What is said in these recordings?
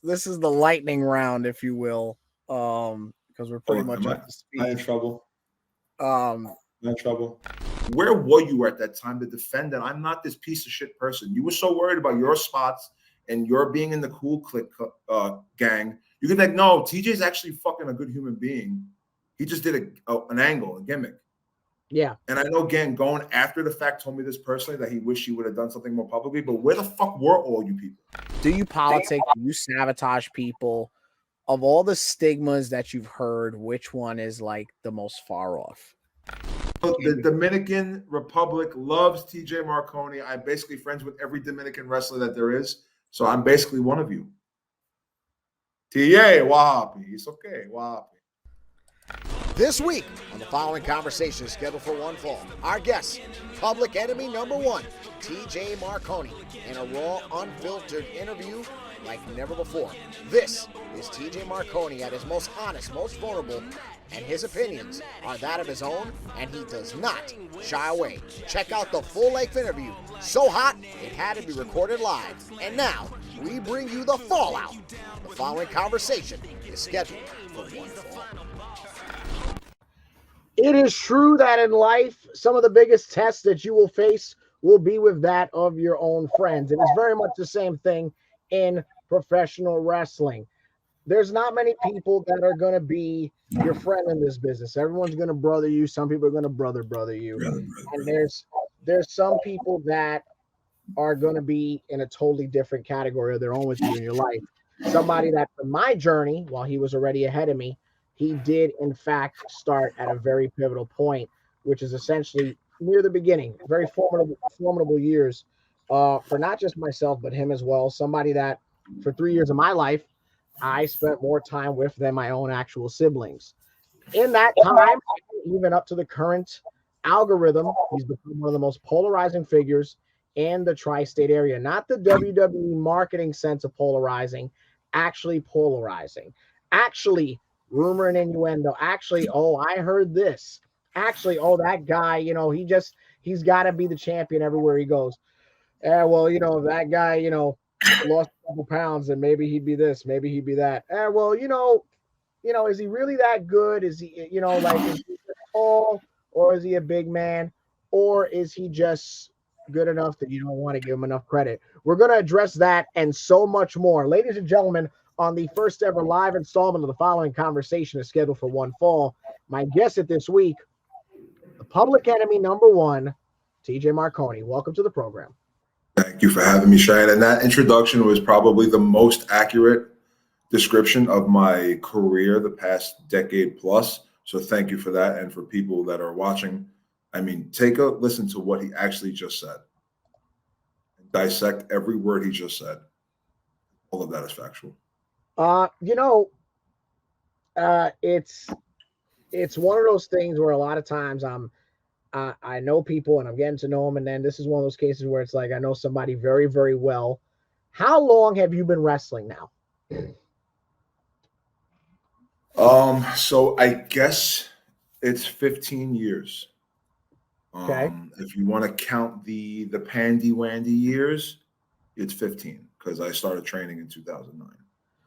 is the lightning round, if you will, because we're pretty much up to speed. Am I in trouble? Um, I'm in trouble. Where were you at that time to defend that I'm not this piece of shit person? You were so worried about your spots and your being in the cool clique gang. You could think, no, TJ's actually fucking a good human being. He just did an angle, a gimmick. Yeah. And I know, again, going after the fact told me this personally that he wished he would have done something more publicly, but where the fuck were all you people? Do you politic? Do you sabotage people? Of all the stigmas that you've heard, which one is like the most far off? The Dominican Republic loves TJ Marconi. I'm basically friends with every Dominican wrestler that there is. So I'm basically one of you. TA, wahapi. It's okay, wahapi. This week on the following conversation scheduled for one fall, our guest, public enemy number one, TJ Marconi, in a raw, unfiltered interview like never before. This is TJ Marconi at his most honest, most vulnerable, and his opinions are that of his own, and he does not shy away. Check out the full-length interview. So hot, it had to be recorded live. And now, we bring you the fallout. The following conversation is scheduled for one fall. It is true that in life, some of the biggest tests that you will face will be with that of your own friends. It is very much the same thing in professional wrestling. There's not many people that are going to be your friend in this business. Everyone's going to brother you. Some people are going to brother you. And there's some people that are going to be in a totally different category of their own with you in your life. Somebody that from my journey, while he was already ahead of me, he did, in fact, start at a very pivotal point, which is essentially near the beginning, very formidable years for not just myself, but him as well. Somebody that for 3 years of my life, I spent more time with than my own actual siblings. In that time, even up to the current algorithm, he's become one of the most polarizing figures in the tri-state area. Not the WWE marketing sense of polarizing, actually polarizing. Actually, rumor and innuendo. Actually, oh, I heard this. Actually, oh, that guy, he's got to be the champion everywhere he goes. Well, that guy, lost a couple pounds and maybe he'd be this, maybe he'd be that. Well, is he really that good? Is he, is he tall, or is he a big man, or is he just good enough that you don't want to give him enough credit? We're going to address that and so much more. Ladies and gentlemen, on the first ever live installment of the following conversation is scheduled for one fall. My guest at this week, the public enemy number one, TJ Marconi. Welcome to the program. Thank you for having me, Cheyenne. And that introduction was probably the most accurate description of my career the past decade plus. So thank you for that. And for people that are watching, take a listen to what he actually just said. Dissect every word he just said. All of that is factual. It's one of those things where a lot of times I know people and I'm getting to know them, and then this is one of those cases where it's like I know somebody very, very well. How long have you been wrestling now? So I guess it's 15 years. Okay. If you want to count the pandy wandy years, it's 15 because I started training in 2009.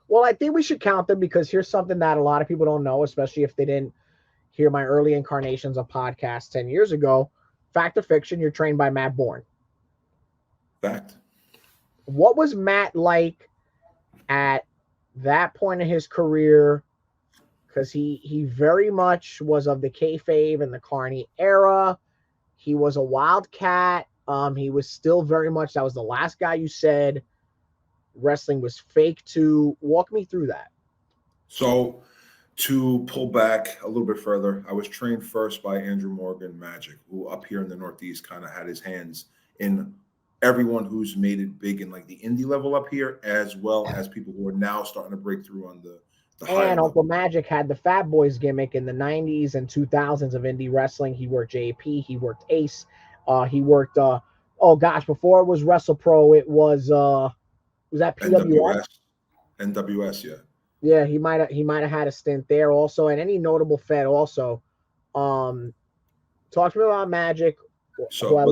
Well, I think we should count them because here's something that a lot of people don't know, especially if they didn't hear my early incarnations of podcasts 10 years ago. Fact or fiction, you're trained by Matt Bourne. Fact. What was Matt like at that point in his career? Because he very much was of the kayfabe and the Carney era. He was a wildcat. He was still very much, that was the last guy you said wrestling was fake to. Walk me through that. So to pull back a little bit further, I was trained first by Andrew Morgan Magic, who up here in the Northeast kind of had his hands in everyone who's made it big in like the indie level up here, as well as people who are now starting to break through on the higher and level. Uncle Magic had the Fat Boys gimmick in the 90s and 2000s of indie wrestling. He worked JP, he worked Ace, he worked before it was WrestlePro, it was that PWS? NWS, yeah. Yeah, he might have had a stint there also, and any notable Fed also. Talk to me about Magic. So I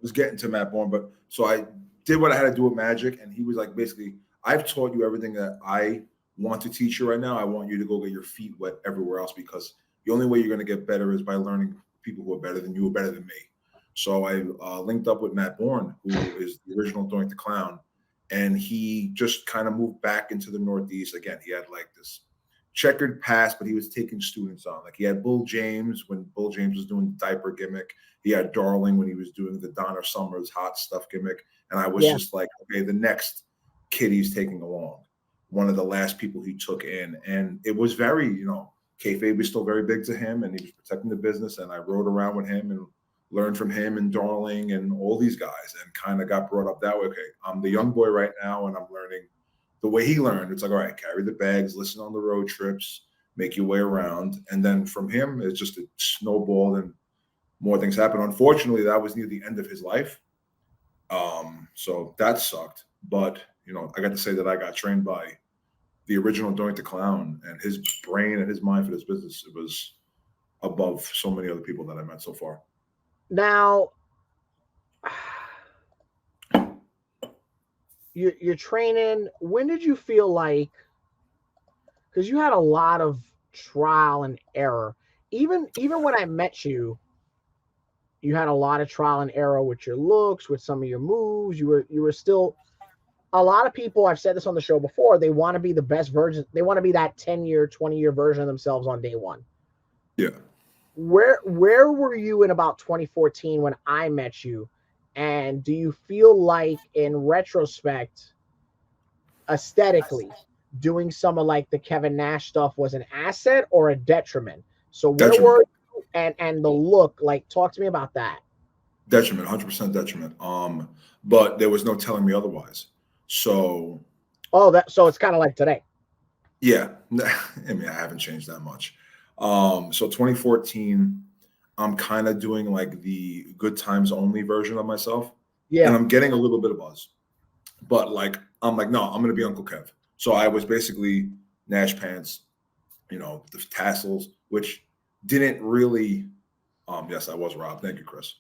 was getting to Matt Bourne, but so I did what I had to do with Magic, and he was like, basically, I've taught you everything that I want to teach you right now. I want you to go get your feet wet everywhere else, because the only way you're going to get better is by learning people who are better than you or better than me. So I linked up with Matt Bourne, who is the original Doink the Clown, and he just kind of moved back into the Northeast. Again, he had like this checkered past, but he was taking students on. Like he had Bull James when Bull James was doing the diaper gimmick. He had Darling when he was doing the Donna Summers hot stuff gimmick. And I was just like, okay, the next kid he's taking along, one of the last people he took in. And it was very, kayfabe was still very big to him, and he was protecting the business. And I rode around with him and learned from him and Darling and all these guys, and kind of got brought up that way. Okay, I'm the young boy right now, and I'm learning the way he learned. It's like, all right, carry the bags, listen on the road trips, make your way around. And then from him, it's just a snowball and more things happen. Unfortunately, that was near the end of his life. So that sucked. But, I got to say that I got trained by the original Doink the Clown, and his brain and his mind for this business, it was above so many other people that I met so far. Now, you're training. When did you feel like, because you had a lot of trial and error, even when I met you, you had a lot of trial and error with your looks, with some of your moves. You were still, a lot of people, I've said this on the show before, they want to be the best version. They want to be that 10-year, 20-year version of themselves on day one. Yeah. Where were you in about 2014 when I met you? And do you feel like, in retrospect, aesthetically, doing some of like the Kevin Nash stuff was an asset or a detriment? So where were you, and the look, like, talk to me about that. Detriment, 100% detriment. But there was no telling me otherwise. So so it's kind of like today. Yeah. I mean, I haven't changed that much. So 2014, I'm kind of doing like the good times only version of myself. Yeah. And I'm getting a little bit of buzz. But like, I'm like, no, I'm going to be Uncle Kev. So I was basically Nash pants, the tassels, which didn't really, yes, I was Rob. Thank you, Chris.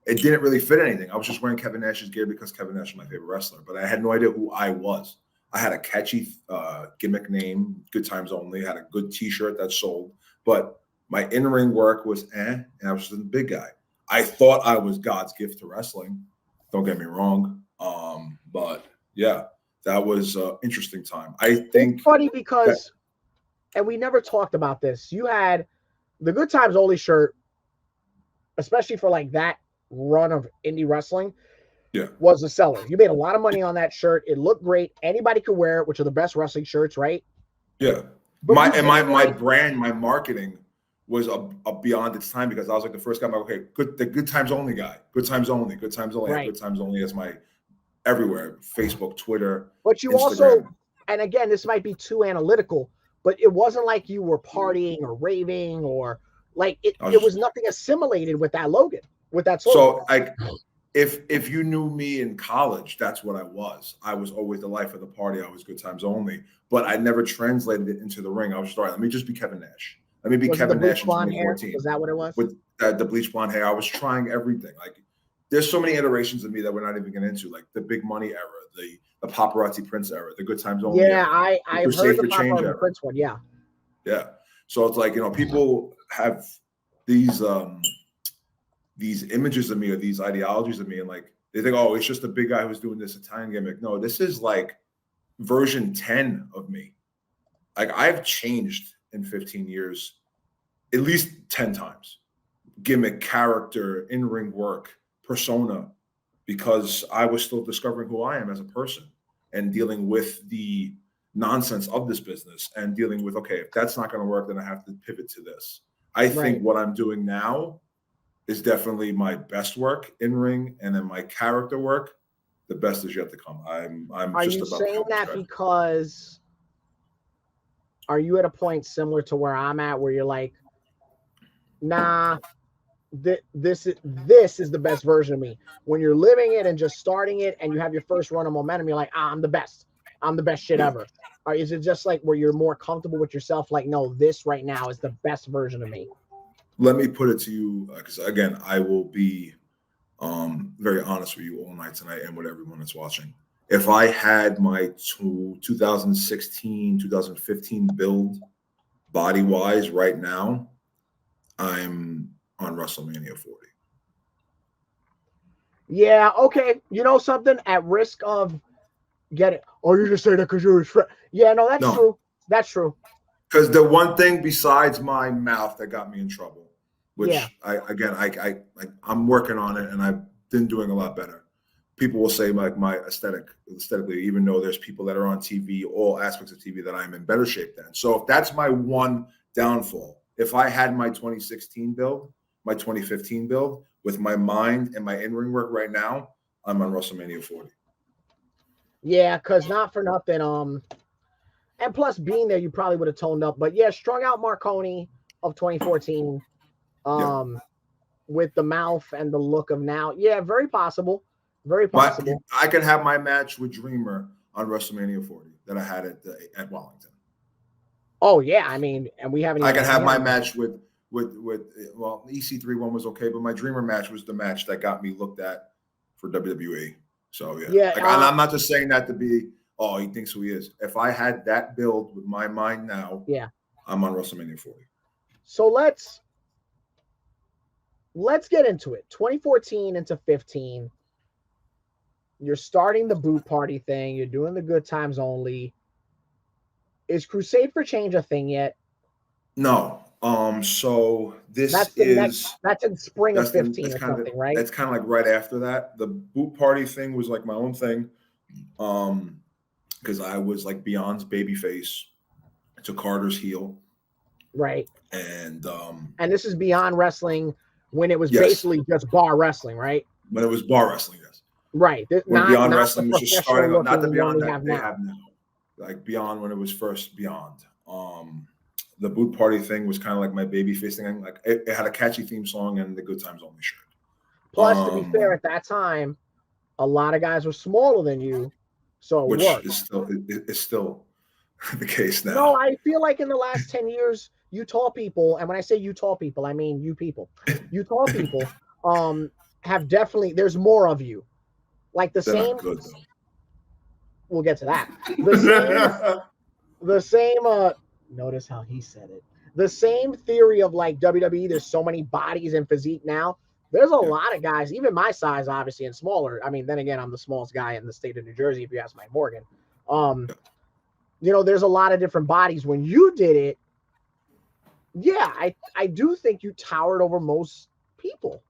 It didn't really fit anything. I was just wearing Kevin Nash's gear because Kevin Nash is my favorite wrestler, but I had no idea who I was. I had a catchy gimmick name, Good Times Only. I had a good T-shirt that sold, but my in-ring work was and I was just a big guy. I thought I was God's gift to wrestling. Don't get me wrong. But yeah, that was an interesting time. I think it's funny because, and we never talked about this, you had the Good Times Only shirt, especially for like that run of indie wrestling, was a seller. You made a lot of money on that shirt. It looked great. Anybody could wear it, which are the best wrestling shirts, right? Yeah. But my brand, my marketing was beyond its time, because I was like the first guy. I'm like, okay, the Good Times Only guy. Good Times Only. Good Times Only. Right. Good Times Only as my everywhere. Facebook, Twitter. But you Instagram. Also, and again, this might be too analytical, but it wasn't like you were partying or raving or like it was nothing assimilated with that slogan. So if you knew me in college, that's what I was. I was always the life of the party. I was Good Times Only, but I never translated it into the ring. I was let me just be Kevin Nash. Let me be Kevin Nash in 2014. Is that what it was? With the bleach blonde hair, I was trying everything. Like, there's so many iterations of me that we're not even getting into, like the Big Money era, the paparazzi Prince era, the Good Times Only. Yeah, I've heard the paparazzi Prince one. Yeah. Yeah. So it's like, people have these images of me or these ideologies of me, and like they think, oh, it's just a big guy who's doing this Italian gimmick. No, this is like version 10 of me. Like, I've changed in 15 years at least 10 times. Gimmick, character, in-ring work, persona, because I was still discovering who I am as a person and dealing with the nonsense of this business and dealing with, okay, if that's not going to work, then I have to pivot to this. I think what I'm doing now is definitely my best work in ring, and then my character work, the best is yet to come. Are you saying that because are you at a point similar to where I'm at, where you're like, nah, this is the best version of me? When you're living it and just starting it, and you have your first run of momentum, you're like, I'm the best shit ever. Or is it just like where you're more comfortable with yourself? Like, no, this right now is the best version of me. Let me put it to you, because again, I will be very honest with you all night tonight and with everyone that's watching. if I had my 2016, 2015 build body wise right now, I'm on WrestleMania 40. Yeah, okay. You know something? At risk of getting, oh, you just say that because you're his friend. Yeah, no, that's No. true. That's true. Because the one thing besides my mouth that got me in trouble, Yeah. which I'm working on it and I've been doing a lot better. People will say like my aesthetically, even though there's people that are on TV, all aspects of TV that I'm in better shape than. So if that's my one downfall, if I had my 2016 build, my 2015 build with my mind and my in-ring work right now, I'm on WrestleMania 40. Yeah, because not for nothing. And plus being there, you probably would have toned up. But yeah, strung out Marconi of 2014. With the mouth and the look of now. Yeah, very possible. Very possible. I can have my match with Dreamer on WrestleMania 40 that I had at Wellington. Oh yeah, I mean, and we haven't. I can have my match with well, the EC3 one was okay, but my Dreamer match was the match that got me looked at for WWE. So yeah, and I'm not just saying that to be, oh, he thinks who he is. If I had that build with my mind now, yeah, I'm on WrestleMania 40. So let's get into it. 2014 into 15. You're starting the boot party thing. You're doing the good times only. Is Crusade for Change a thing yet? No. So that's in spring of 15 or something, right? That's kind of like right after that. The boot party thing was like my own thing. Because I was like Beyond's babyface to Carter's heel. Right. And this is Beyond Wrestling when it was basically just bar wrestling, right? When it was bar wrestling, yes. Right. When Beyond Wrestling was just starting up, not the Beyond that they have now. Like Beyond when it was first Beyond. The boot party thing was kind of like my babyface thing. Like it had a catchy theme song and the Good Times Only shirt. Plus, to be fair, at that time, a lot of guys were smaller than you, so which is still the case now. No, I feel like in the last 10 years, you tall people, and when I say you tall people, I mean you people. You tall people have definitely, there's more of you. Like the same. Good, we'll get to that. The same notice how he said it. The same theory of like WWE, there's so many bodies and physique now. There's a lot of guys, even my size, obviously, and smaller. I mean, then again, I'm the smallest guy in the state of New Jersey, if you ask Mike Morgan. There's a lot of different bodies. When you did it, yeah, I do think you towered over most people.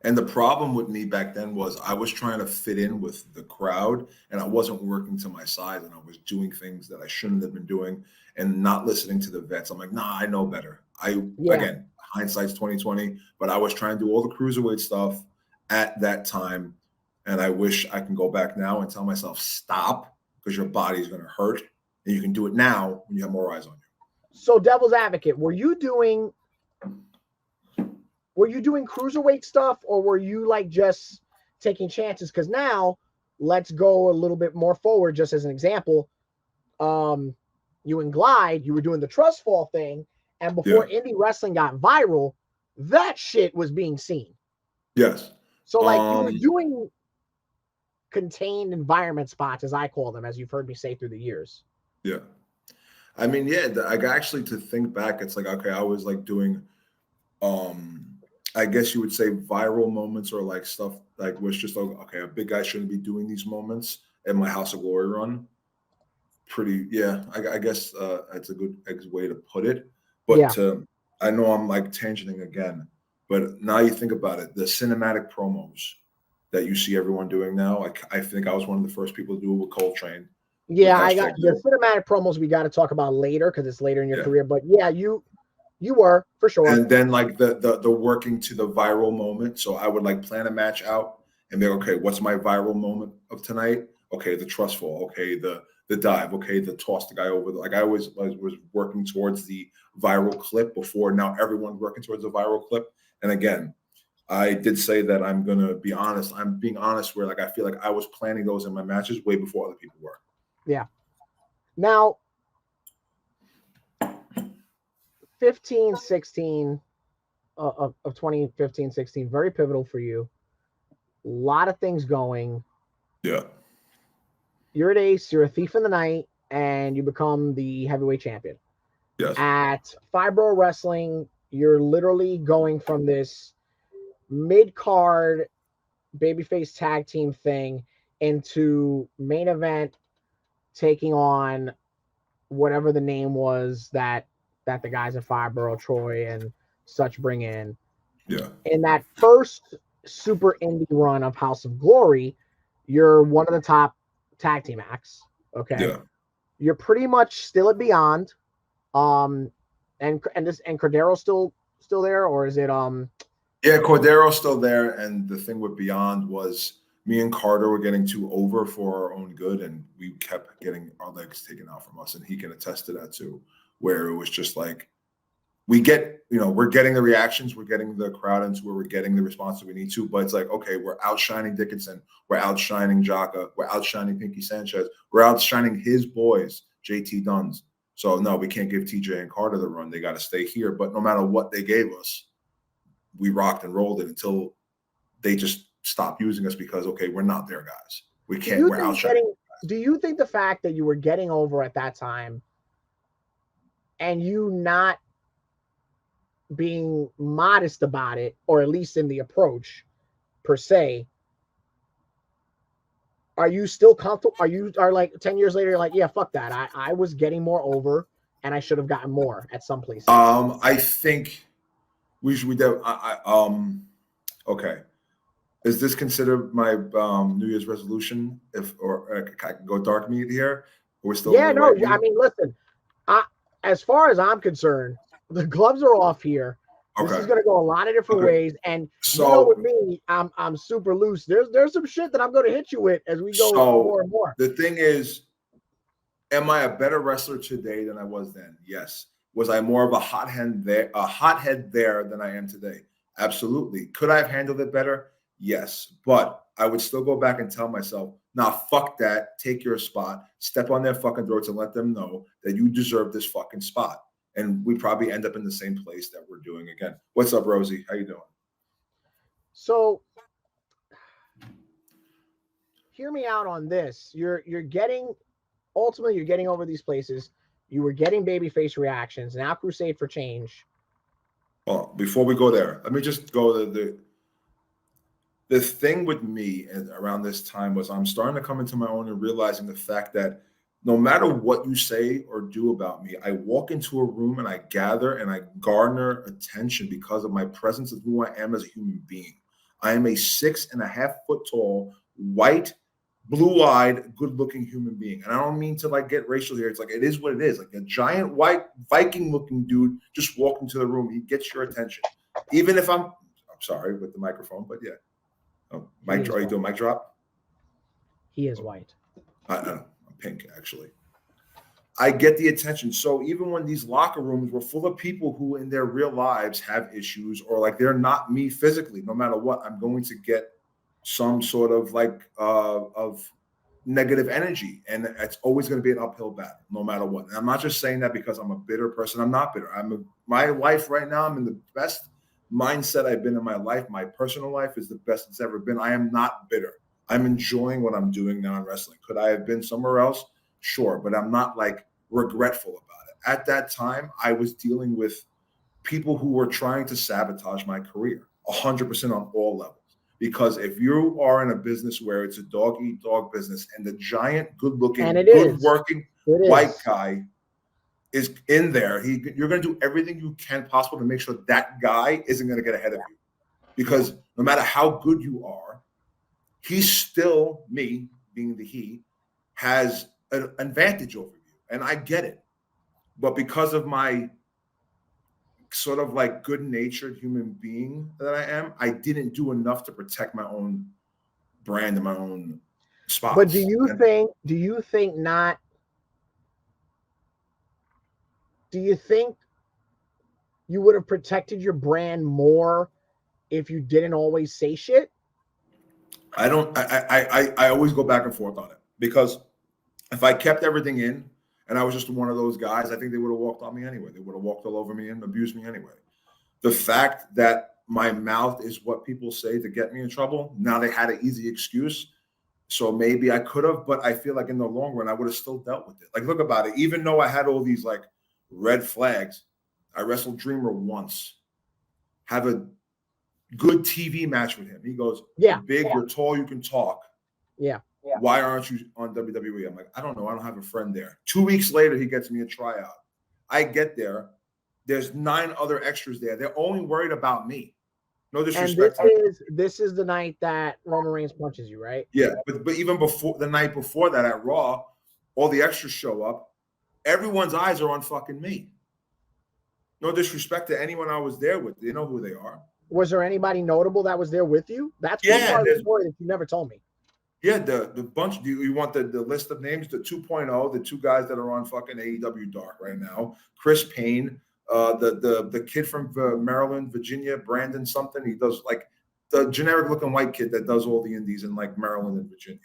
And the problem with me back then was I was trying to fit in with the crowd and I wasn't working to my size and I was doing things that I shouldn't have been doing and not listening to the vets. I'm like, nah, I know better. Again, hindsight's 2020, but I was trying to do all the cruiserweight stuff at that time. And I wish I can go back now and tell myself, stop, because your body's going to hurt. And you can do it now when you have more eyes on you. So devil's advocate, were you doing cruiserweight stuff or were you like just taking chances? Because now let's go a little bit more forward, just as an example. You and Glide, you were doing the trust fall thing. And before indie wrestling got viral, that shit was being seen. Yes. So like you were doing contained environment spots, as I call them, as you've heard me say through the years. Yeah. I mean, I actually, to think back, it's like, okay, I was like doing, I guess you would say viral moments or like stuff like was just like, okay, a big guy shouldn't be doing these moments in my House of Glory run. I guess that's a good way to put it. But I know I'm like tangenting again, but now you think about it, the cinematic promos that you see everyone doing now, I think I was one of the first people to do it with Coltrane. Yeah, I got the cinematic promos we got to talk about later because it's later in your career. But yeah, you were for sure. And then like the working to the viral moment. So I would like plan a match out and be like, okay, what's my viral moment of tonight? Okay, the trust fall. Okay, the dive. Okay, the toss the guy over. Like I always was working towards the viral clip before. Now everyone's working towards a viral clip. And again, I did say that I'm gonna be honest. I'm being honest where like I feel like I was planning those in my matches way before other people were. Yeah. Now, 15, 16 of 2015, 16, very pivotal for you. A lot of things going. Yeah. you're an ace, you're a thief in the night, and you become the heavyweight champion. Yes. At Fibro Wrestling, you're literally going from this mid-card babyface tag team thing into main event, taking on whatever the name was that the guys at Fibro, Troy and such bring in. Yeah. In that first super indie run of House of Glory, you're one of the top tag team acts. Okay. Yeah. You're pretty much still at Beyond. And Cordero's still there, or is it Yeah, Cordero's still there, and the thing with Beyond was me and Carter were getting too over for our own good, and we kept getting our legs taken out from us, and he can attest to that too, where it was just like we're getting the reactions, we're getting the crowd into where we're getting the response that we need to, but it's like, okay, we're outshining Dickinson, we're outshining Jaka, we're outshining Pinky Sanchez, we're outshining his boys, JT Duns. So no, we can't give TJ and Carter the run. They got to stay here. But no matter what they gave us, we rocked and rolled it until they just stopped using us because, okay, we're not their guys. We can't. We're outshining. Do you think the fact that you were getting over at that time and you not being modest about it, or at least in the approach per se, are you still comfortable? Are like 10 years later, you're like, yeah, fuck that. I was getting more over and I should have gotten more at some places. I think we okay. Is this considered my New Year's resolution? I can go dark meat here? We're still I mean, listen, as far as I'm concerned, the gloves are off here. Okay. This is going to go a lot of different ways, and with me, I'm super loose. There's some shit that I'm going to hit you with as we go more and more. The thing is, am I a better wrestler today than I was then? Yes. Was I more of a hothead there than I am today? Absolutely. Could I have handled it better? Yes. But I would still go back and tell myself, nah, fuck that. Take your spot. Step on their fucking throats and let them know that you deserve this fucking spot. And we probably end up in the same place that we're doing again. What's up, Rosie? How you doing? So, hear me out on this. You're getting over these places. You were getting babyface reactions. Now Crusade for Change. Well, before we go there, let me just go the thing with me around this time was I'm starting to come into my own and realizing the fact that no matter what you say or do about me, I walk into a room and I gather and I garner attention because of my presence of who I am as a human being. I am a 6.5 foot tall, white, blue-eyed, good-looking human being. And I don't mean to like get racial here. It's like it is what it is. Like a giant white Viking-looking dude just walked into the room. He gets your attention. Even if I'm sorry with the microphone, but yeah. Mike, are you doing mic drop? He is white. I know. I'm pink, actually. I get the attention. So even when these locker rooms were full of people who in their real lives have issues or like they're not me physically, no matter what, I'm going to get some sort of like of negative energy. And it's always going to be an uphill battle, no matter what. And I'm not just saying that because I'm a bitter person. I'm not bitter. My life right now, I'm in the best mindset I've been in my life. My personal life is the best it's ever been. I am not bitter. I'm enjoying what I'm doing now in wrestling. Could I have been somewhere else? Sure. But I'm not like regretful about it. At that time, I was dealing with people who were trying to sabotage my career 100% on all levels. Because if you are in a business where it's a dog-eat-dog business and the giant, good-looking, good-working white guy is in there, you're going to do everything you can possible to make sure that guy isn't going to get ahead of you. Because no matter how good you are, he's still, me being the he, has an advantage over you. And I get it. But because of my sort of like good-natured human being that I am, I didn't do enough to protect my own brand and my own spots. But do you think you would have protected your brand more if you didn't always say shit? I always go back and forth on it, because if I kept everything in and I was just one of those guys, I think they would have walked on me anyway. They would have walked all over me and abused me anyway. The fact that my mouth is what people say to get me in trouble, now they had an easy excuse. So maybe I could have, but I feel like in the long run, I would have still dealt with it. Like, look about it. Even though I had all these like red flags, I wrestled Dreamer once. Have a good TV match with him. He goes, Yeah. You're big, you're tall, you can talk. Yeah. Why aren't you on WWE? I'm like, I don't know. I don't have a friend there. 2 weeks later, he gets me a tryout. I get there. There's 9 other extras there. They're only worried about me. No disrespect. And this is the night that Roman Reigns punches you, right? Yeah, but even before the night before that at Raw, all the extras show up. Everyone's eyes are on fucking me. No disrespect to anyone I was there with. They know who they are. Was there anybody notable that was there with you? That's part of the story that you never told me. Yeah, the bunch. Do you want the list of names? The 2.0, the 2 guys that are on fucking AEW Dark right now. Chris Payne, the kid from Maryland, Virginia, Brandon something. He does like the generic looking white kid that does all the indies in like Maryland and Virginia.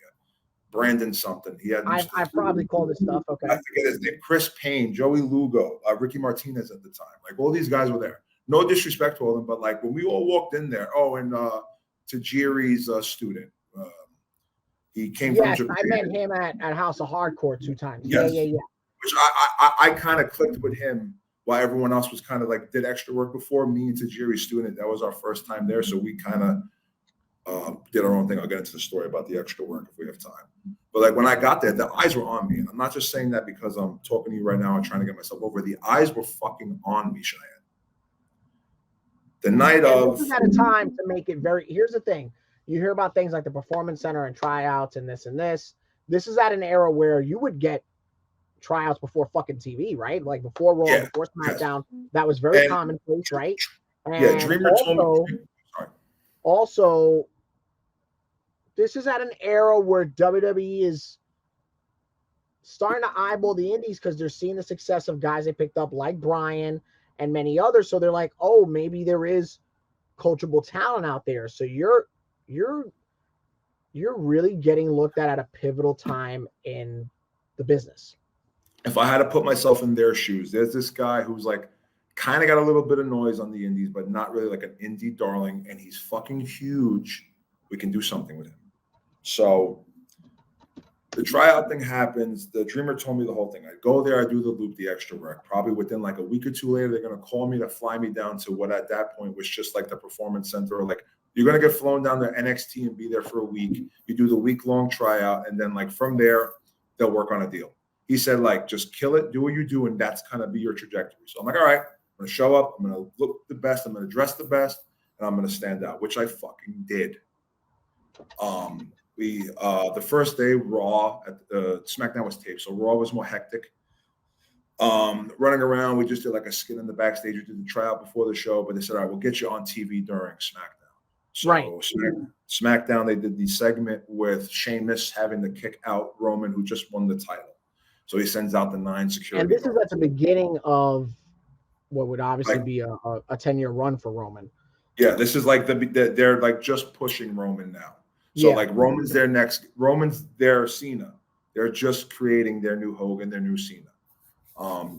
Brandon something. He had. I've probably called this stuff. Okay. I forget his name. Chris Payne, Joey Lugo, Ricky Martinez at the time. Like all these guys were there. No disrespect to all of them, but like when we all walked in there. Oh, and Tajiri's student. He came from Japan. I met him at House of Hardcore 2 times. Yes. Yeah. Which I kind of clicked with him while everyone else was kind of like did extra work before me and Tajiri's student. That was our first time there. So we kind of did our own thing. I'll get into the story about the extra work if we have time. But like when I got there, the eyes were on me. And I'm not just saying that because I'm talking to you right now and trying to get myself over. The eyes were fucking on me, Cheyenne. The night of. This is at a time to make it very. Here's the thing. You hear about things like the Performance Center and tryouts and this and this. This is at an era where you would get tryouts before fucking TV, right? Like before Raw, before SmackDown. That was very commonplace, right? And Dreamer told me. Also, this is at an era where WWE is starting to eyeball the indies because they're seeing the success of guys they picked up like Bryan and many others. So they're like, oh, maybe there is coachable talent out there. So you're really getting looked at a pivotal time in the business. If I had to put myself in their shoes, there's this guy who's like kind of got a little bit of noise on the indies, but not really like an indie darling, and he's fucking huge. We can do something with him. So the tryout thing happens. The Dreamer told me the whole thing. I go there, I do the loop, the extra work. Probably within like a week or 2 later, they're going to call me to fly me down to what at that point was just like the Performance Center, or like you're going to get flown down to NXT and be there for a week. You do the week-long tryout, and then like from there, they'll work on a deal. He said, like, just kill it, do what you do, and that's kind of be your trajectory. So I'm like, all right, I'm going to show up, I'm going to look the best, I'm going to dress the best, and I'm going to stand out, which I fucking did. The first day, Raw, SmackDown was taped, so Raw was more hectic. Running around, we just did like a skit in the backstage. We did the tryout before the show, but they said, all right, we'll get you on TV during SmackDown. So right. SmackDown, they did the segment with Sheamus having to kick out Roman, who just won the title. So he sends out the 9 security. And this is at the beginning of what would obviously be a 10-year run for Roman. Yeah, this is like they're like just pushing Roman now. So like Roman's their Cena. They're just creating their new Hogan, their new Cena.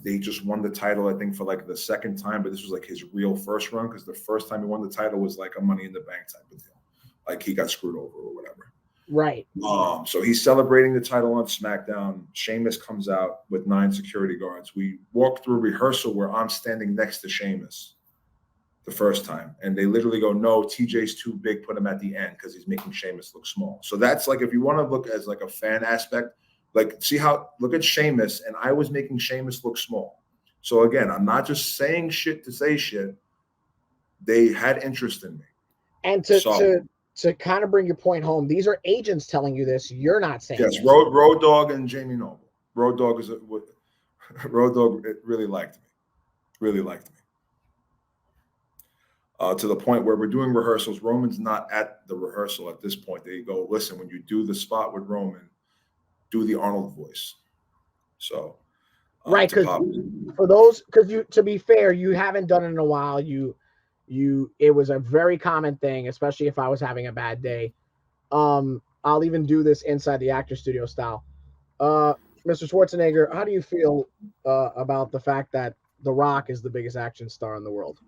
They just won the title, I think, for like the 2nd time, but this was like his real first run because the first time he won the title was like a Money in the Bank type of deal. Like he got screwed over or whatever. Right. So he's celebrating the title on SmackDown. Sheamus comes out with 9 security guards. We walk through a rehearsal where I'm standing next to Sheamus the first time. And they literally go, no, TJ's too big, put him at the end because he's making Sheamus look small. So that's like, if you want to look as like a fan aspect, like look at Sheamus, and I was making Sheamus look small. So again, I'm not just saying shit to say shit. They had interest in me. And to kind of bring your point home, these are agents telling you this. You're not saying yes. This. Road Dogg and Jamie Noble. Road Dogg really liked me. Really liked me. To the point where we're doing rehearsals. Roman's not at the rehearsal at this point. They go, listen, when you do the spot with Roman, do the Arnold voice. So right, because for those, because you, to be fair, you haven't done it in a while. It was a very common thing, especially if I was having a bad day. I'll even do this inside the actor studio style. Mr. Schwarzenegger, how do you feel about the fact that The Rock is the biggest action star in the world?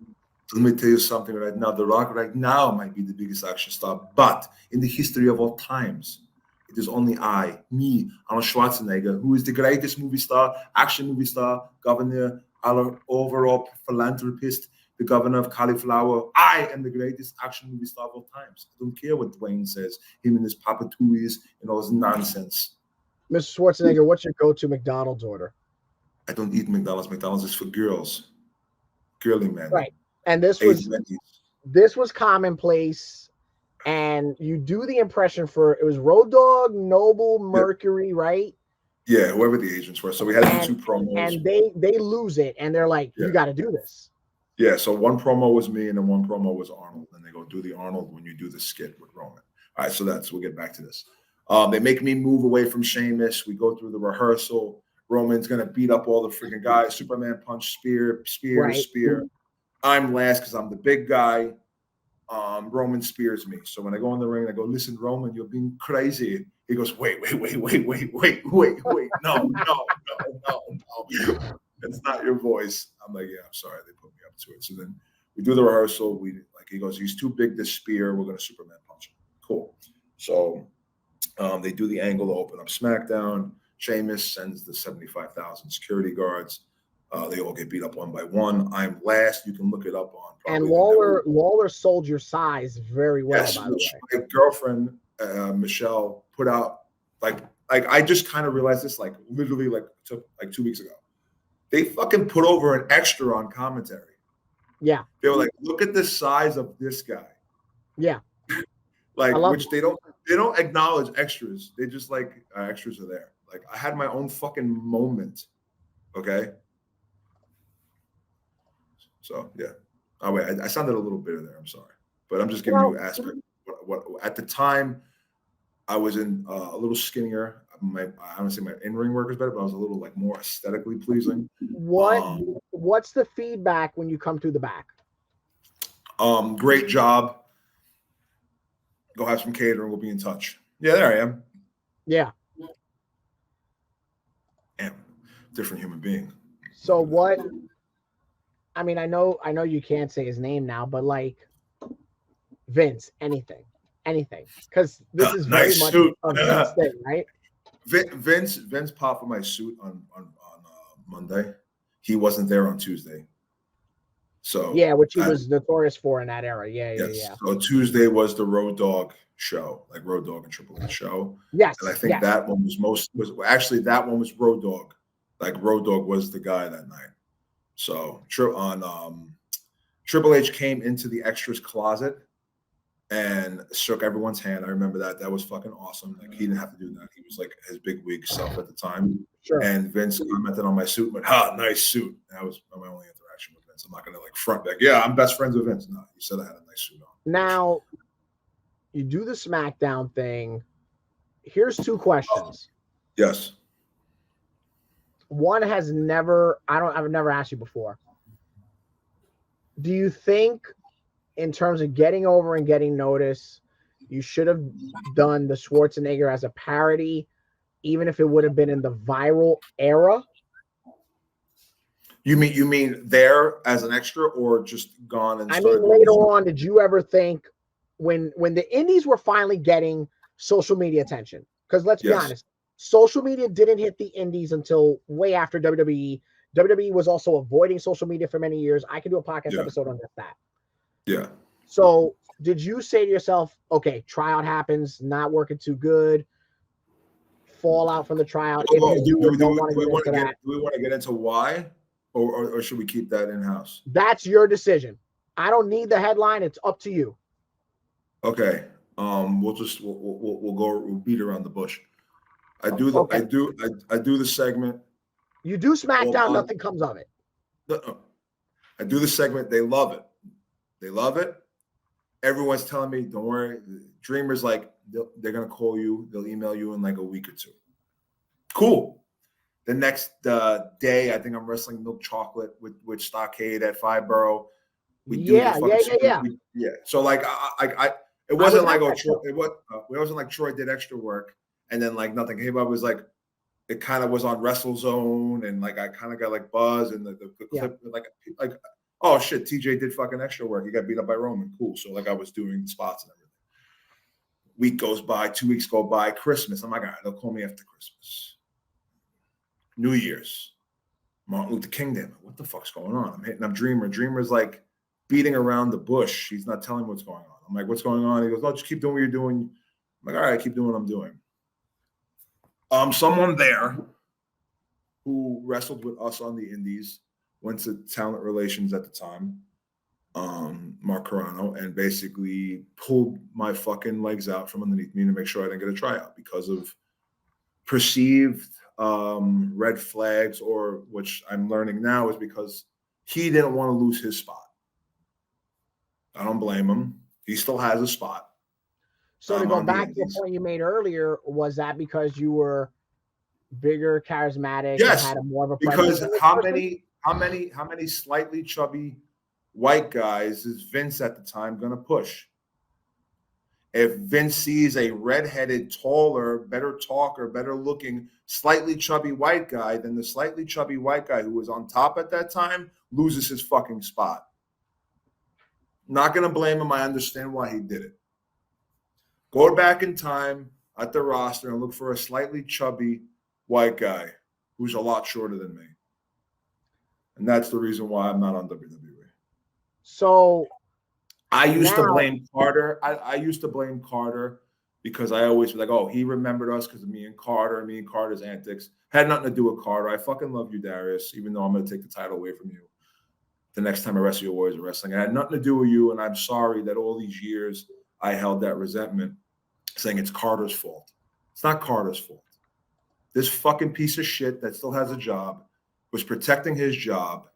Let me tell you something right now. The Rock right now might be the biggest action star, but in the history of all times, It is only I, me, Arnold Schwarzenegger, who is the greatest movie star, action movie star, governor, overall philanthropist, the governor of cauliflower. I am the greatest action movie star of all times. I don't care what Dwayne says, him and his papatouilles and all his nonsense. Mr. Schwarzenegger, what's your go-to McDonald's order? I don't eat McDonald's. McDonald's is for girls. Girly men. Right. And this was commonplace. And you do the impression for, it was Road Dogg, Noble, Mercury, right? Yeah, whoever the agents were. So we had to do 2 promos. And they lose it, and they're like, you got to do this. Yeah, so 1 promo was me, and then 1 promo was Arnold. And they go, do the Arnold when you do the skit with Roman. All right, so we'll get back to this. They make me move away from Sheamus. We go through the rehearsal. Roman's going to beat up all the freaking guys. Superman punch, spear, right. Spear. I'm last because I'm the big guy. Roman spears me. So when I go in the ring, I go, listen, Roman, you're being crazy. He goes, wait. No. That's not your voice. I'm like, yeah, I'm sorry. They put me up to it. So then we do the rehearsal. He goes, he's too big to spear. We're going to Superman punch him. Cool. So they do the angle to open up SmackDown. Sheamus sends the 75,000 security guards. They all get beat up 1 by 1. I'm last. You can look it up on. And Lawler sold your size very well, yes, by the way. My girlfriend, Michelle, put out like I just kind of realized this literally 2 weeks ago. They fucking put over an extra on commentary. Yeah. They were like, look at the size of this guy. Yeah. Which they don't acknowledge extras. They just extras are there. Like I had my own fucking moment. Okay. So yeah. Oh wait, I sounded a little bitter there. I'm sorry, but I'm just giving you aspect. What at the time, I was in a little skinnier. I don't say my in-ring work is better, but I was a little more aesthetically pleasing. What's the feedback when you come through the back? Great job. Go have some catering. We'll be in touch. Yeah, there I am. Yeah. Damn, different human being. So what? I mean, I know you can't say his name now, but Vince, anything, because this is very much a Vince thing, right? Vince popped for my suit on Monday. He wasn't there on Tuesday. So yeah, which he was notorious for in that era. Yeah. So Tuesday was the Road Dogg show, like Road Dogg and Triple H show. Yes. And I think that one that one was Road Dogg. Like Road Dogg was the guy that night. So on Triple H came into the extras closet and shook everyone's hand. I remember that. That was fucking awesome. Like he didn't have to do that. He was like his big wig self at the time. Sure. And Vince commented on my suit and went, nice suit. And that was my only interaction with Vince. I'm not gonna front back. Yeah, I'm best friends with Vince. No, he said I had a nice suit on. Now you do the SmackDown thing. Here's 2 questions. Yes. One I've never asked you before. Do you think in terms of getting over and getting notice, you should have done the Schwarzenegger as a parody, even if it would have been in the viral era? You mean there as an extra or just gone and later on, did you ever think when the indies were finally getting social media attention? Because let's be honest, social media didn't hit the indies until way after WWE. WWE was also avoiding social media for many years. I could do a podcast episode on just that. Yeah. So did you say to yourself, okay, tryout happens, not working too good, fallout from the tryout? Do we want to get into why? Or should we keep that in-house? That's your decision. I don't need the headline. It's up to you. Okay. We'll beat around the bush. I do the segment. You do SmackDown, nothing comes of it. I do the segment. They love it. Everyone's telling me, don't worry. Dreamer's like, they're going to call you. They'll email you in a week or 2. Cool. The next day, I think I'm wrestling Milk Chocolate with Stockade at Five Borough. Yeah. So it wasn't like Troy did extra work and then nothing came up. It was it kind of was on WrestleZone and I kind of got buzz and the clip oh shit, TJ did fucking extra work. He got beat up by Roman. Cool. So I was doing spots and everything. Week goes by, 2 weeks go by, Christmas. I'm like, all right, they'll call me after Christmas. New Year's, Martin Luther King Day. What the fuck's going on? I'm hitting up Dreamer. Dreamer's like beating around the bush. He's not telling me what's going on. I'm like, what's going on? He goes, oh, just keep doing what you're doing. I'm like, all right, keep doing what I'm doing. Someone there who wrestled with us on the Indies went to talent relations at the time, Mark Carano, and basically pulled my fucking legs out from underneath me to make sure I didn't get a tryout because of perceived red flags, or which I'm learning now is because he didn't want to lose his spot. I don't blame him. He still has a spot. So to go back to the point you made earlier, was that because you were bigger, charismatic, yes, and had more of a presence? Because how many slightly chubby white guys is Vince at the time going to push? If Vince sees a redheaded, taller, better talker, better looking, slightly chubby white guy, then the slightly chubby white guy who was on top at that time loses his fucking spot. Not going to blame him. I understand why he did it. Go back in time at the roster and look for a slightly chubby white guy who's a lot shorter than me. And that's the reason why I'm not on WWE. So I used to blame Carter. I used to blame Carter because I always was like, oh, he remembered us because of me and Carter's antics. Had nothing to do with Carter. I fucking love you, Darius, even though I'm going to take the title away from you the next time I wrestle your Warriors of Wrestling. It had nothing to do with you, and I'm sorry that all these years I held that resentment, saying it's Carter's fault. It's not Carter's fault. This fucking piece of shit that still has a job was protecting his job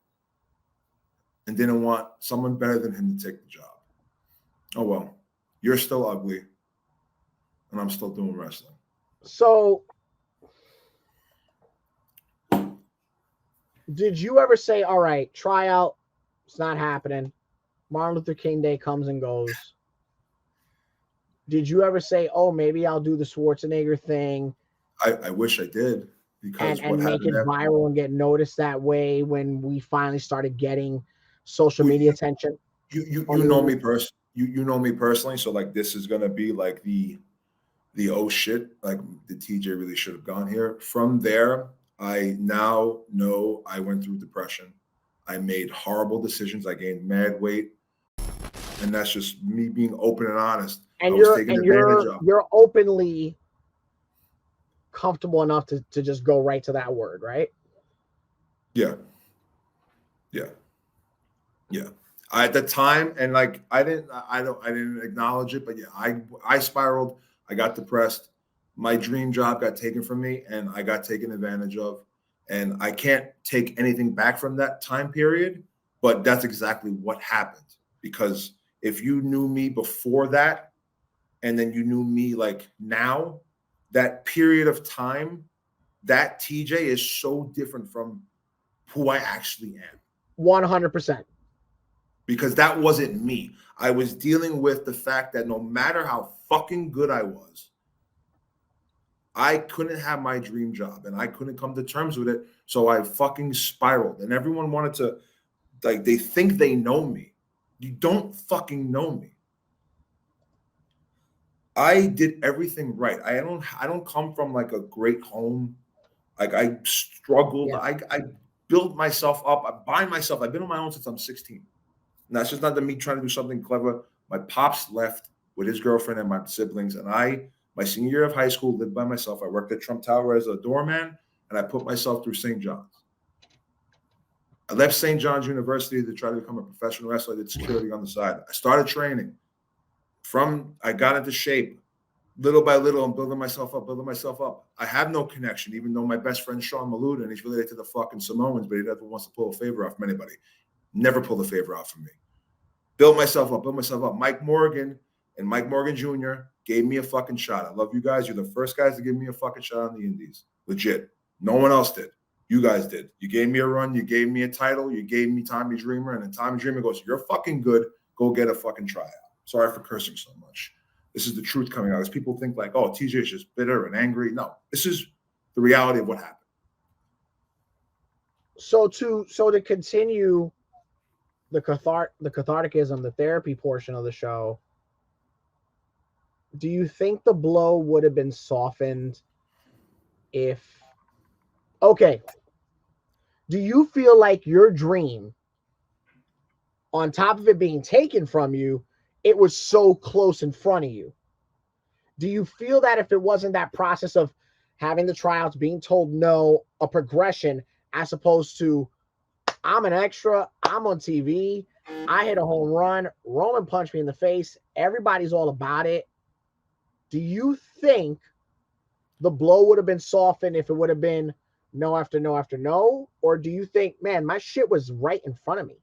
and didn't want someone better than him to take the job. Oh, well, you're still ugly, and I'm still doing wrestling. So did you ever say, all right, tryout, it's not happening. Martin Luther King Day comes and goes. Did you ever say, oh, maybe I'll do the Schwarzenegger thing? I wish I did. Because and make it viral and get noticed that way when we finally started getting social media attention? You know me you know me personally, so like this is gonna be like the oh shit, like the TJ really should have gone here. From there, I now know I went through depression. I made horrible decisions. I gained mad weight, and that's just me being open and honest. And you're openly comfortable enough to just go right to that word, right? Yeah. At the time, and like I didn't acknowledge it, but yeah, I spiraled. I got depressed. My dream job got taken from me, and I got taken advantage of. And I can't take anything back from that time period, but that's exactly what happened. Because if you knew me before that, and then you knew me like now, that period of time, that TJ is so different from who I actually am. 100%. Because that wasn't me. I was dealing with the fact that no matter how fucking good I was, I couldn't have my dream job and I couldn't come to terms with it. So I fucking spiraled. And everyone wanted to, like, they think they know me. You don't fucking know me. I did everything right. I don't come from like a great home. Like I struggled. Yeah. I built myself up. I've been on my own since I'm 16. And that's just not me trying to do something clever. My pops left with his girlfriend and my siblings. And my senior year of high school, lived by myself. I worked at Trump Tower as a doorman, and I put myself through St. John's. I left St. John's University to try to become a professional wrestler. I did security on the side. I started training. I got into shape. Little by little, I'm building myself up. I have no connection, even though my best friend Sean Maluda, and he's related to the fucking Samoans, but he never wants to pull a favor off from anybody. Never pulled a favor off from me. Built myself up. Mike Morgan and Mike Morgan Jr. gave me a fucking shot. I love you guys. You're the first guys to give me a fucking shot on the Indies. Legit. No one else did. You guys did. You gave me a run. You gave me a title. You gave me Tommy Dreamer. And then Tommy Dreamer goes, you're fucking good. Go get a fucking tryout. Sorry for cursing so much. This is the truth coming out. As people think like, oh, TJ is just bitter and angry. No, this is the reality of what happened. So to continue the catharticism, the therapy portion of the show, do you think the blow would have been softened if, okay, do you feel like your dream, on top of it being taken from you, it was so close in front of you? Do you feel that if it wasn't that process of having the tryouts, being told no, a progression, as opposed to, I'm an extra, I'm on TV, I hit a home run, Roman punched me in the face, everybody's all about it. Do you think the blow would have been softened if it would have been no after no after no? Or do you think, man, my shit was right in front of me?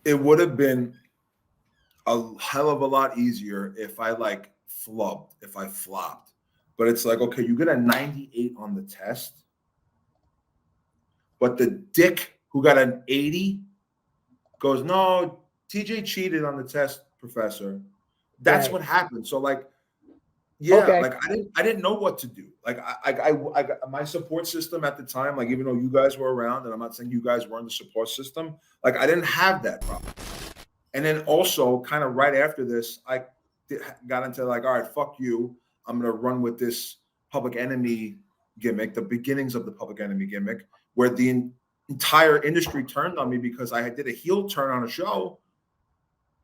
It would have been a hell of a lot easier if I like flubbed, if I flopped. But it's like, okay, you get a 98 on the test, but the dick who got an 80 goes, no, TJ cheated on the test, professor. That's what happened. So like, yeah, Okay. like I didn't know what to do. Like I my support system at the time, like even though you guys were around, and I'm not saying you guys were in the support system, like I didn't have that problem. And then also, kind of right after this, I got into like, all right, fuck you. I'm gonna run with this Public Enemy gimmick, the beginnings of the Public Enemy gimmick, where the entire industry turned on me because I did a heel turn on a show.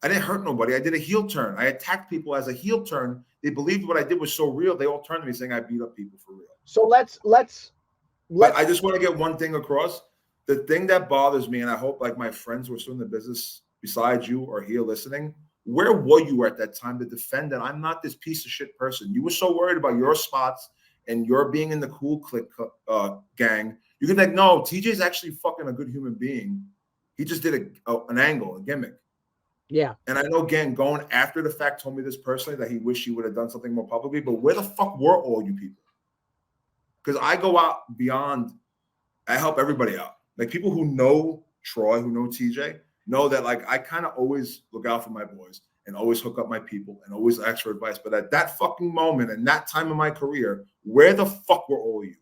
I didn't hurt nobody. I did a heel turn. I attacked people as a heel turn. They believed what I did was so real. They all turned to me saying I beat up people for real. So let's But I just want to get one thing across. The thing that bothers me, and I hope like my friends who are still in the business besides you or here listening, where were you at that time to defend that I'm not this piece of shit person? You were so worried about your spots and your being in the cool clique gang. You can like, no, TJ's actually fucking a good human being. He just did an angle, a gimmick. Yeah. And I know, again, going after the fact told me this personally that he wished he would have done something more publicly, but where the fuck were all you people? Because I go out beyond, I help everybody out. Like people who know Troy, who know TJ, know that like I kind of always look out for my boys and always hook up my people and always ask for advice. But at that fucking moment and that time of my career, where the fuck were all you?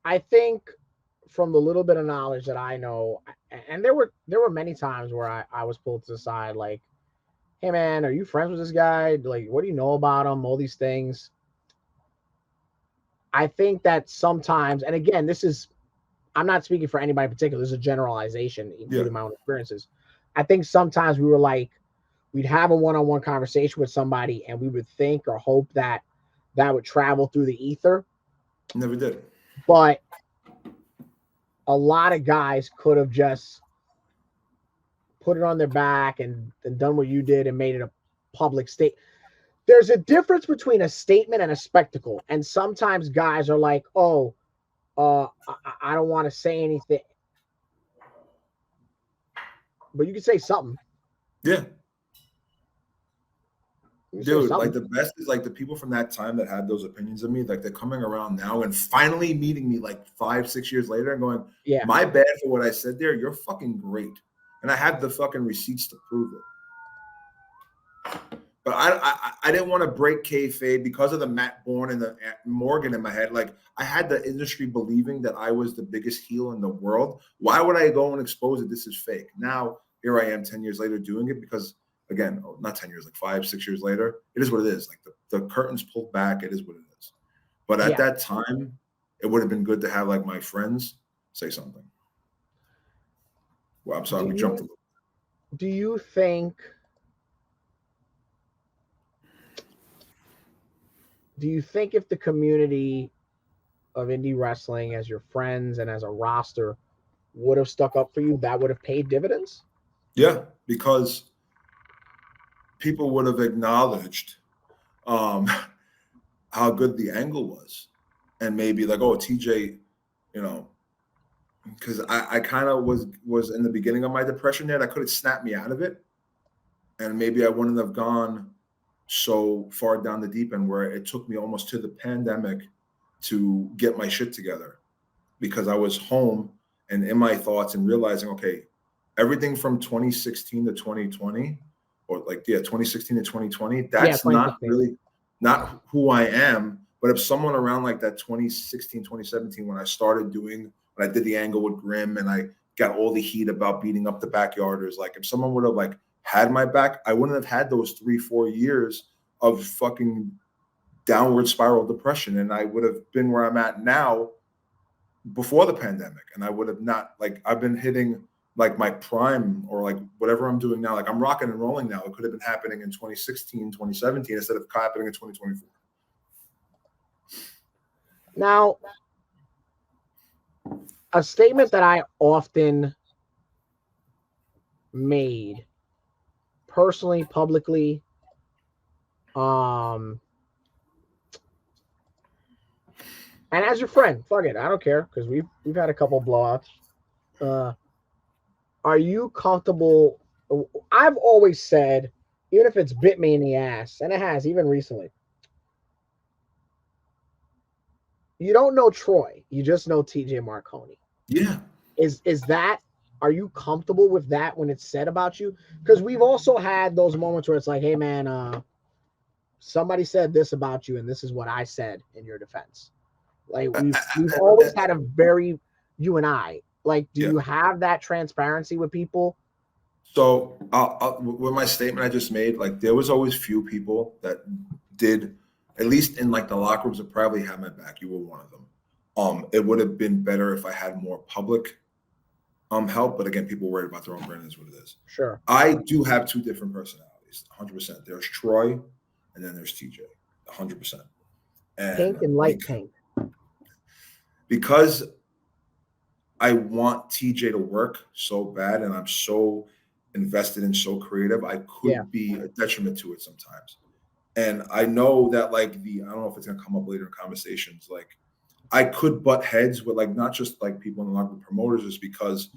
I think from the little bit of knowledge that I know, and there were many times where I was pulled to the side, like, hey man, are you friends with this guy? Like, what do you know about him? All these things. I think that sometimes, and again, I'm not speaking for anybody in particular. This is a generalization, including my own experiences. I think sometimes we were like, we'd have a one-on-one conversation with somebody and we would think or hope that that would travel through the ether. Never did. But a lot of guys could have just put it on their back and done what you did and made it a public state. There's a difference between a statement and a spectacle. And sometimes guys are like, oh, I don't want to say anything. But you can say something. Yeah. Dude, like the best is like the people from that time that had those opinions of me, like they're coming around now and finally meeting me like 5-6 years later and going, yeah, my bad for what I said there. You're fucking great. And I have the fucking receipts to prove it. But I didn't want to break kayfabe because of the Matt Bourne and the Morgan in my head. Like I had the industry believing that I was the biggest heel in the world. Why would I go and expose that this is fake? Now here I am 10 years later doing it because, again, not 10 years, like 5-6 years later, it is what it is. Like the curtains pulled back, it is what it is. But at that time, it would have been good to have like my friends say something. Well, I'm sorry, we jumped a little. Do you think if the community of indie wrestling as your friends and as a roster would have stuck up for you, that would have paid dividends? Yeah, because people would have acknowledged how good the angle was. And maybe like, oh, TJ, you know, because I kind of was in the beginning of my depression there. That could have snapped me out of it. And maybe I wouldn't have gone so far down the deep end where it took me almost to the pandemic to get my shit together because I was home and in my thoughts and realizing, okay, everything from 2016 to 2020 or like, 2016 to 2020, that's not really not who I am. But if someone around like that 2016, 2017, when I did the angle with Grimm and I got all the heat about beating up the backyarders. Like if someone would have like had my back, I wouldn't have had those 3-4 years of fucking downward spiral depression, and I would have been where I'm at now before the pandemic, and I would have not, like, I've been hitting like my prime, or like whatever I'm doing now, like I'm rocking and rolling now. It could have been happening in 2016, 2017 instead of happening in 2024. Now, a statement that I often made personally, publicly, and as your friend, fuck it, I don't care, because we've had a couple blowouts. Are you comfortable? I've always said, even if it's bit me in the ass, and it has even recently, you don't know Troy, you just know TJ Marconi. Yeah. Is that, are you comfortable with that when it's said about you? Because we've also had those moments where it's like, hey man, somebody said this about you, and this is what I said in your defense. Like we've always had a very, you and I, like, do you have that transparency with people? So with my statement I just made, like there was always few people that did, at least in like the locker rooms, that probably had my back. You were one of them. It would have been better if I had more public help, but again, people worried about their own brand, is what it is. Sure. I do have two different personalities, 100%. There's Troy, and then there's TJ, 100%. And pink and light pink. Because I want TJ to work so bad, and I'm so invested and so creative, I could be a detriment to it sometimes. And I know that, like, I don't know if it's gonna come up later in conversations, like I could butt heads with, like, not just like people in the locker room, promoters, is because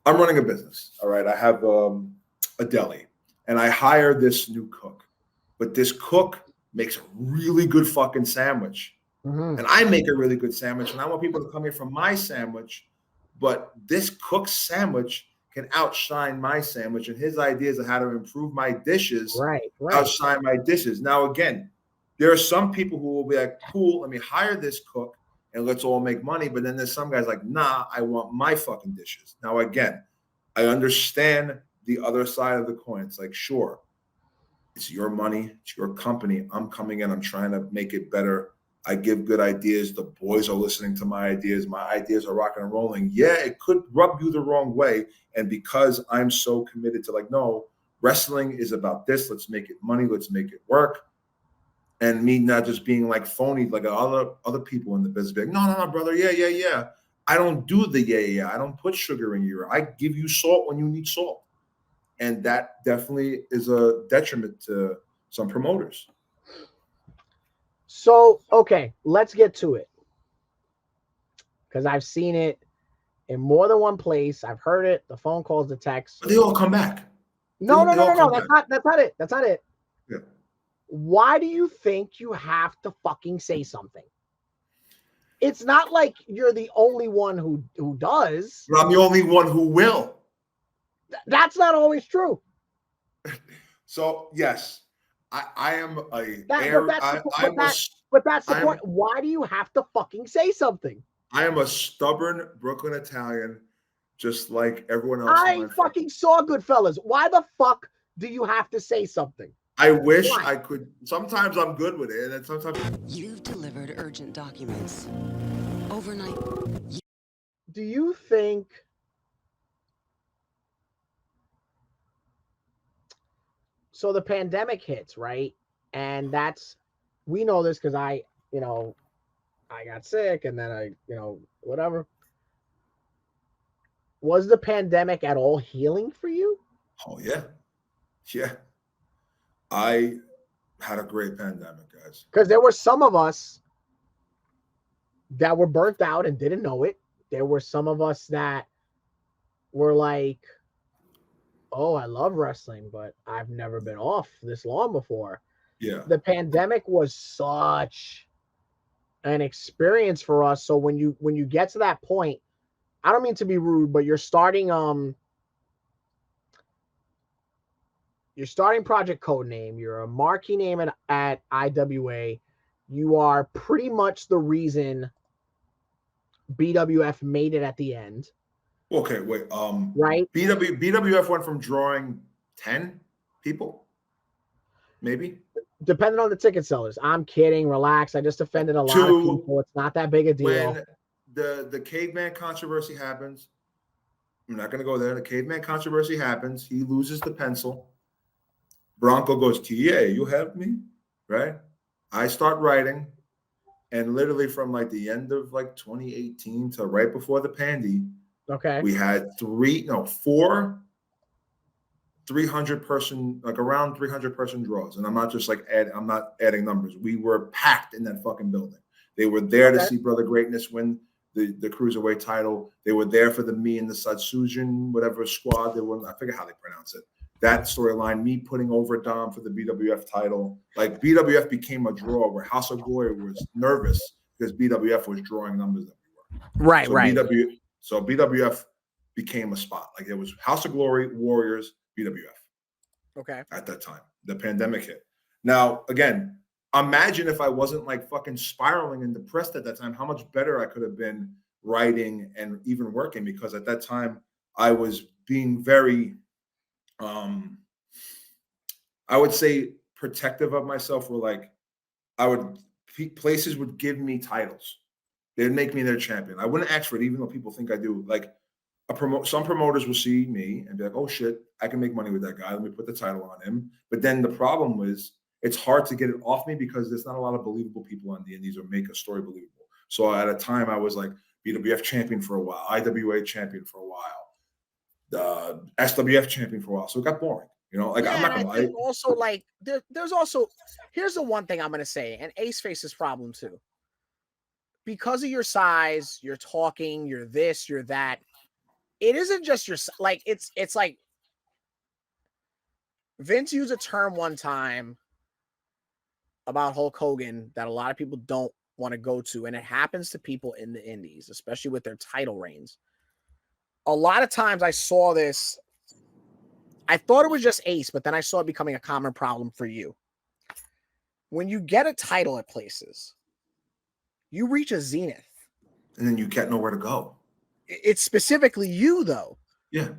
I'm running a business. All right. I have a deli, and I hire this new cook, but this cook makes a really good fucking sandwich. Mm-hmm. And I make a really good sandwich, and I want people to come here for my sandwich, but this cook's sandwich can outshine my sandwich, and his ideas of how to improve my dishes outshine my dishes. Now, again, there are some people who will be like, cool, let me hire this cook and let's all make money. But then there's some guys like, nah, I want my fucking dishes. Now, again, I understand the other side of the coin. It's like, sure, it's your money, it's your company. I'm coming in, I'm trying to make it better. I give good ideas. The boys are listening to my ideas. My ideas are rocking and rolling. Yeah, it could rub you the wrong way. And because I'm so committed to, like, no, wrestling is about this. Let's make it money. Let's make it work. And me not just being like phony, like other people in the business, being, no, brother. Yeah. I don't do the yeah. I don't put sugar in your, I give you salt when you need salt. And that definitely is a detriment to some promoters. So, okay, let's get to it. Because I've seen it in more than one place. I've heard it, the phone calls, the texts. But they all come back. No. That's not it. Yeah. Why do you think you have to fucking say something? It's not like you're the only one who does. But I'm the only one who will. That's not always true. So, yes. I am a but that's the point. Why do you have to fucking say something? I am a stubborn Brooklyn Italian, just like everyone else. I fucking saw Goodfellas. Why the fuck do you have to say something? I wish I could. Sometimes I'm good with it, and then sometimes you've delivered urgent documents overnight. Do you think? So the pandemic hits, right? And we know this because I got sick, and then I whatever. Was the pandemic at all healing for you? Oh, yeah. Yeah. I had a great pandemic, guys. Because there were some of us that were burnt out and didn't know it. There were some of us that were like, oh, I love wrestling, but I've never been off this long before. Yeah. The pandemic was such an experience for us. So when you get to that point, I don't mean to be rude, but you're starting Project Codename. You're a marquee name at IWA. You are pretty much the reason BWF made it at the end. Okay, wait. right? BWF went from drawing 10 people, maybe, Depending on the ticket sellers. I'm kidding. Relax. I just offended a lot of to people. It's not that big a deal. when the caveman controversy happens. I'm not going to go there. The caveman controversy happens. He loses the pencil. Bronco goes, TA, you help me, right? I start writing, and literally from like the end of like 2018 to right before the pandy, Okay. we had four 300-person, like around 300-person draws. And I'm not just like I'm not adding numbers. We were packed in that fucking building. They were there to see Brother Greatness win the cruiserweight title. They were there for me and the Satsujan, whatever squad they were. I forget how they pronounce it. That storyline, me putting over Dom for the BWF title. Like BWF became a draw where House of Glory was nervous because BWF was drawing numbers that we were. Right, so right. BWF became a spot. Like it was House of Glory, Warriors, BWF. Okay. At that time, the pandemic hit. Now, again, imagine if I wasn't like fucking spiraling and depressed at that time, how much better I could have been writing and even working, because at that time I was being very, I would say, protective of myself. Where like places would give me titles. They'd make me their champion. I wouldn't ask for it, even though people think I do. Like some promoters will see me and be like, oh shit, I can make money with that guy. Let me put the title on him. But then the problem was it's hard to get it off me because there's not a lot of believable people on the indies or make a story believable. So at a time I was like BWF champion for a while, IWA champion for a while, SWF champion for a while. So it got boring. You know, like I'm not gonna lie. Also, like there's also, here's the one thing I'm gonna say, and Ace faces problem too. Because of your size, you're talking, you're this, you're that. It isn't just your, like, it's like Vince used a term one time about Hulk Hogan that a lot of people don't want to go to, and it happens to people in the indies, especially with their title reigns. A lot of times I saw this, I thought it was just Ace, but then I saw it becoming a common problem for you. When you get a title at places, you reach a zenith. And then you can't know where to go. It's specifically you, though. Yeah.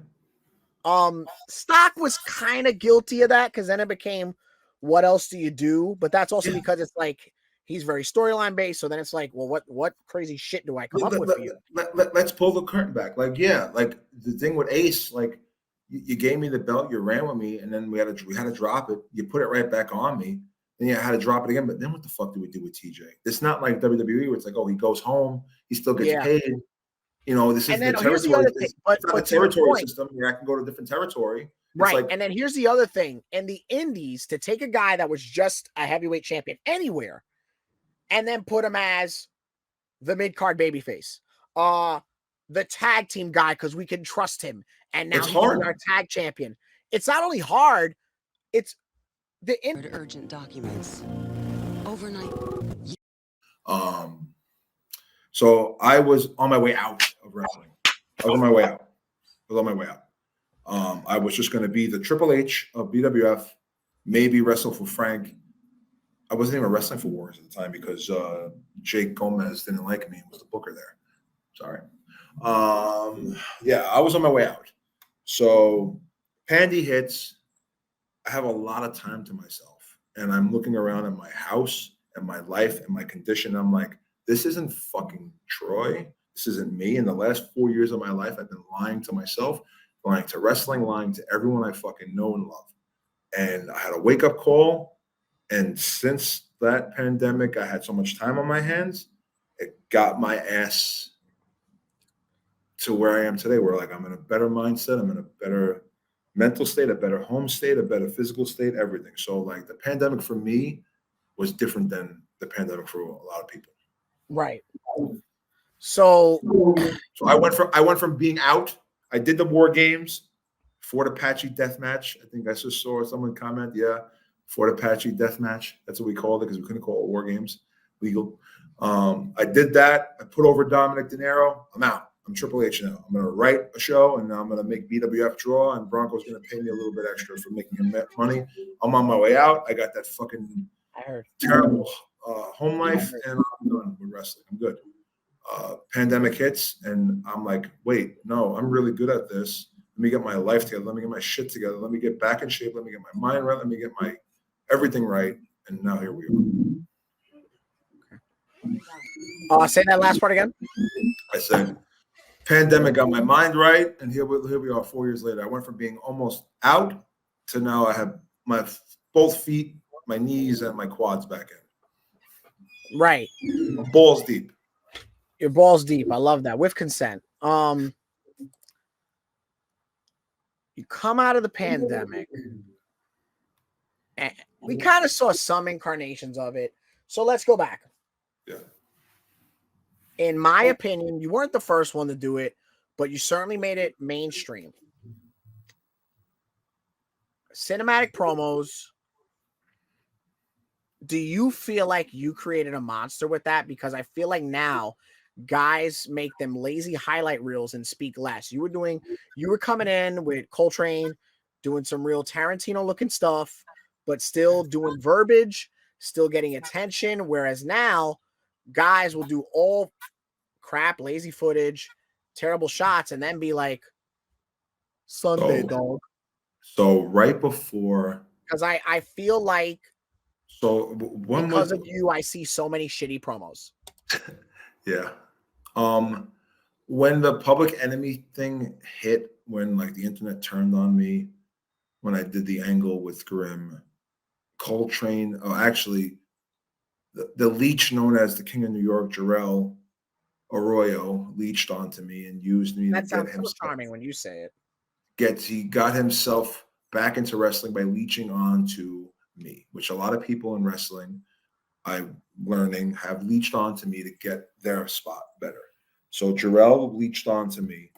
Stock was kind of guilty of that because then it became, what else do you do? But that's also because it's like he's very storyline based. So then it's like, well, what crazy shit do I come up with for you? Let's pull the curtain back. Like, yeah, like the thing with Ace, like you gave me the belt, you ran with me, and then we had to drop it. You put it right back on me, then you had to drop it again. But then what the fuck do we do with TJ? It's not like WWE where it's like, oh, he goes home, he still gets paid. You know, this is the territory. It's not the territory system where I can go to a different territory. Right. Like, and then here's the other thing. In the indies, to take a guy that was just a heavyweight champion anywhere and then put him as the mid-card babyface, the tag team guy, because we can trust him. And now he's our tag champion. It's not only hard, it's the urgent documents. Overnight. So I was on my way out of wrestling. I was on my way out. I was just going to be the Triple H of BWF, maybe wrestle for Frank. I wasn't even wrestling for Warriors at the time because Jake Gomez didn't like me and was the booker there. Sorry. Yeah, I was on my way out. So Pandy hits. I have a lot of time to myself. And I'm looking around at my house and my life and my condition. I'm like, this isn't fucking Troy. This isn't me. In the last 4 years of my life, I've been lying to myself, lying to wrestling, lying to everyone I fucking know and love. And I had a wake-up call. And since that pandemic, I had so much time on my hands, it got my ass to where I am today, where like I'm in a better mindset, I'm in a better mental state, a better home state, a better physical state, everything. So like the pandemic for me was different than the pandemic for a lot of people. Right. So I went from being out. I did the War Games, Fort Apache Death Match. I think I just saw someone comment, yeah, Fort Apache Death Match. That's what we called it because we couldn't call it War Games, legal. I did that. I put over Dominic De Niro. I'm out. I'm Triple H now. I'm going to write a show, and I'm going to make BWF draw, and Bronco's going to pay me a little bit extra for making him money. I'm on my way out. I got that fucking terrible home life, and I'm done with wrestling. I'm good. pandemic hits, and I'm like, wait, no, I'm really good at this. Let me get my life together. Let me get my shit together. Let me get back in shape. Let me get my mind right. Let me get my everything right. And now here we are. Say that last part again. I said, pandemic got my mind right, and here we are 4 years later. I went from being almost out to now I have my both feet, my knees, and my quads back in. Right. Balls deep. Your balls deep. I love that. With consent. You come out of the pandemic, and we kind of saw some incarnations of it. So let's go back. Yeah. In my opinion, you weren't the first one to do it, but you certainly made it mainstream. Cinematic promos. Do you feel like you created a monster with that? Because I feel like now guys make them lazy highlight reels and speak less. You were coming in with Coltrane, doing some real Tarantino looking stuff, but still doing verbiage, still getting attention. Whereas now guys will do all crap, lazy footage, terrible shots, and then be like, Sunday, dog. So right before, because I feel like one because of you, I see so many shitty promos. Yeah. When the Public Enemy thing hit, when like the internet turned on me, when I did the angle with Grimm, Coltrane, actually the leech known as the King of New York, Jarrell Arroyo, leeched onto me and used me That to get sounds himself. so charming when you say it. He got himself back into wrestling by leeching onto me, which a lot of people in wrestling, I'm learning, have leeched onto me to get their spot better. So Jarrell leeched onto me,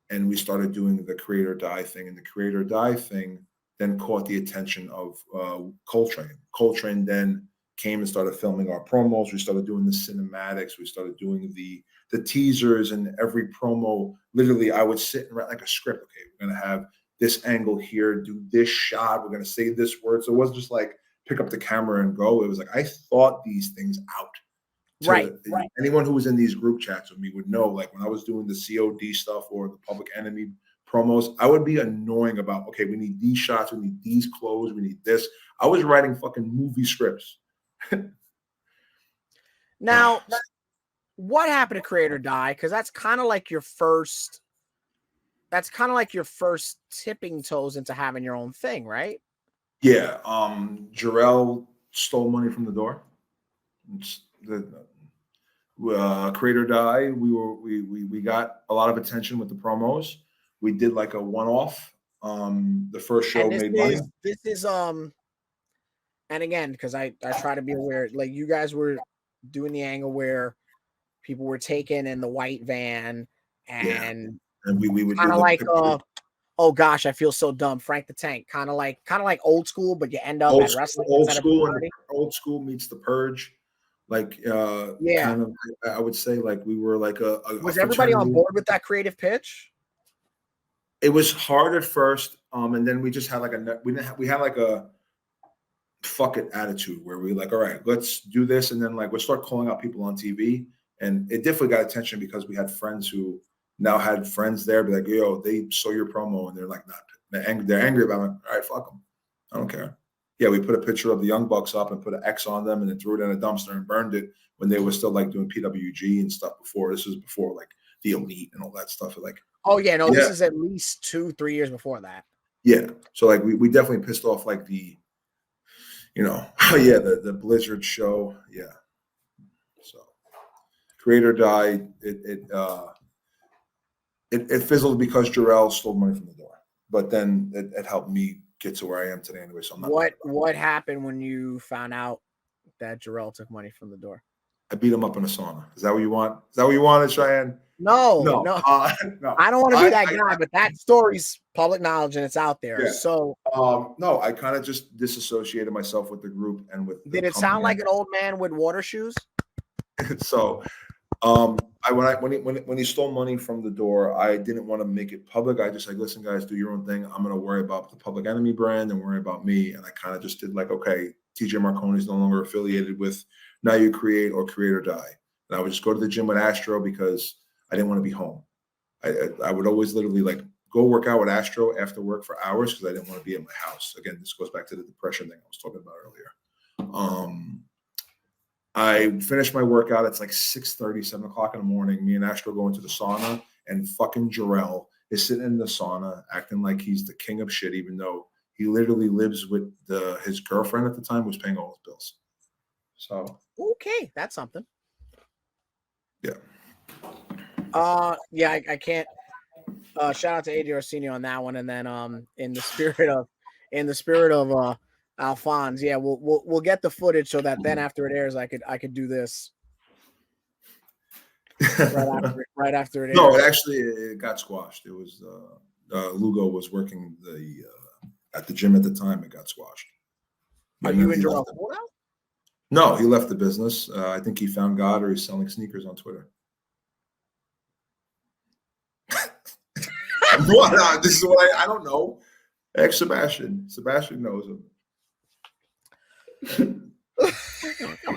and we started doing the create or die thing. And the create or die thing then caught the attention of Coltrane. Coltrane then came and started filming our promos. We started doing the cinematics. We started doing the teasers, and every promo, literally, I would sit and write like a script. Okay, we're going to have this angle here, do this shot. We're going to say this word. So it wasn't just like pick up the camera and go. It was like I thought these things out. Right. Anyone who was in these group chats with me would know, like when I was doing the COD stuff or the Public Enemy promos, I would be annoying about, okay, we need these shots, we need these clothes, we need this. I was writing fucking movie scripts. Now, what happened to Create or Die? Because that's kind of like your first tipping toes into having your own thing, right? Yeah. Jarrell stole money from the door. Create or Die, we got a lot of attention with the promos. We did like a one-off. The first show made money. This is and again, because I try to be aware, like you guys were doing the angle where people were taken in the white van, and we would kind of like oh gosh, I feel so dumb. Frank the Tank, kind of like old school, but you end up at wrestling. Old school meets the Purge. Like yeah, kind of, I would say like we were like a was everybody on board with that creative pitch? It was hard at first, and then we just had like we had like a fuck it attitude where we like, all right, let's do this, and then like we'll start calling out people on TV, and it definitely got attention because we had friends who now had friends there be like, yo, they saw your promo and they're like, not they're angry about it. All right, fuck them, I don't care. Yeah, we put a picture of the Young Bucks up and put an X on them and then threw it in a dumpster and burned it when they were still like doing PWG and stuff before. This was before like the Elite and all that stuff. Like, oh yeah, no, this is at least 2-3 years before that. Yeah, so like we definitely pissed off like the, the Blizzard show. Yeah, so Create or Die, it fizzled because Jarrell stole money from the door, but then it helped me get to where I am today anyway. So I'm not. What happened when you found out that Jarrell took money from the door? I beat him up in a sauna. Is that what you want? Is that what you wanted, Cheyenne? No. No. I don't want to be that guy, but that story's public knowledge and it's out there. Yeah. So no, I kind of just disassociated myself with the group and with. Did it sound like an old man with water shoes? So, when he stole money from the door, I didn't want to make it public. I just like, listen, guys, do your own thing. I'm going to worry about the Public Enemy brand and worry about me. And I kind of just did like, okay, TJ Marconi is no longer affiliated with Now You Create or Create or Die. And I would just go to the gym with Astro because I didn't want to be home. I would always literally like go work out with Astro after work for hours because I didn't want to be at my house. Again, this goes back to the depression thing I was talking about earlier. I finished my workout. It's like 6:30, 7 o'clock in the morning. Me and Astro go into the sauna, and fucking Jarrell is sitting in the sauna acting like he's the king of shit, even though he literally lives with his girlfriend at the time who was paying all his bills. So okay, that's something. Yeah. Yeah, I can't. Shout out to AD Orsini on that one, and then in the spirit of Alphonse, yeah, we'll get the footage so that then after it airs, I could do this right after it airs. No, it got squashed. It was Lugo was working at the gym at the time. It got squashed. Are you in Jarrell now? No, he left the business. I think he found God, or he's selling sneakers on Twitter. What? This is what I don't know. Ex Sebastian. Sebastian knows him.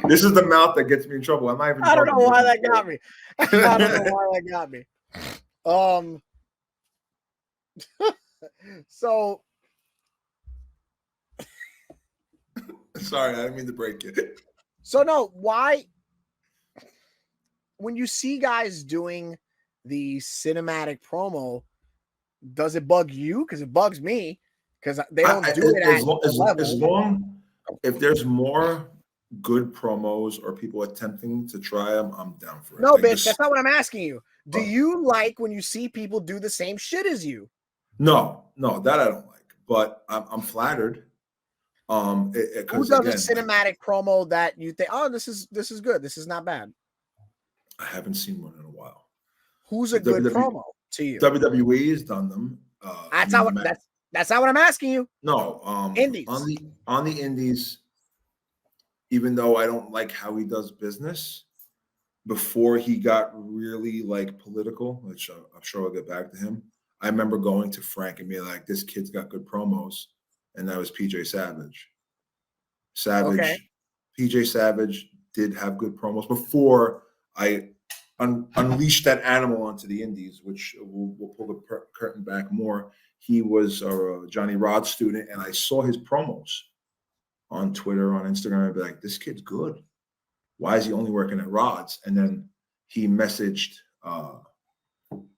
This is the mouth that gets me in trouble. I don't know why that got me. I don't know why that got me. So sorry, I didn't mean to break it. So no, why when you see guys doing the cinematic promo, does it bug you? Because it bugs me. Because they don't do it as long if there's more good promos or people attempting to try them, I'm down for it. No, bitch, that's not what I'm asking you. Do you like when you see people do the same shit as you? No, that I don't like. But I'm flattered. Who does a cinematic promo that you think, oh, this is good, this is not bad? I haven't seen one in a while. Who's a good promo to you? WWE has done them. That's not what I'm asking you. No, Indies. On the Indies, even though I don't like how he does business, before he got really like political, which I'm sure I'll get back to him. I remember going to Frank and being like, "This kid's got good promos," and that was PJ Savage. Okay. PJ Savage did have good promos before I unleashed that animal onto the Indies, which we'll pull the curtain back more. He was a Johnny Rod student, and I saw his promos on Twitter, on Instagram. I'd be like, "This kid's good. Why is he only working at Rod's?" And then he messaged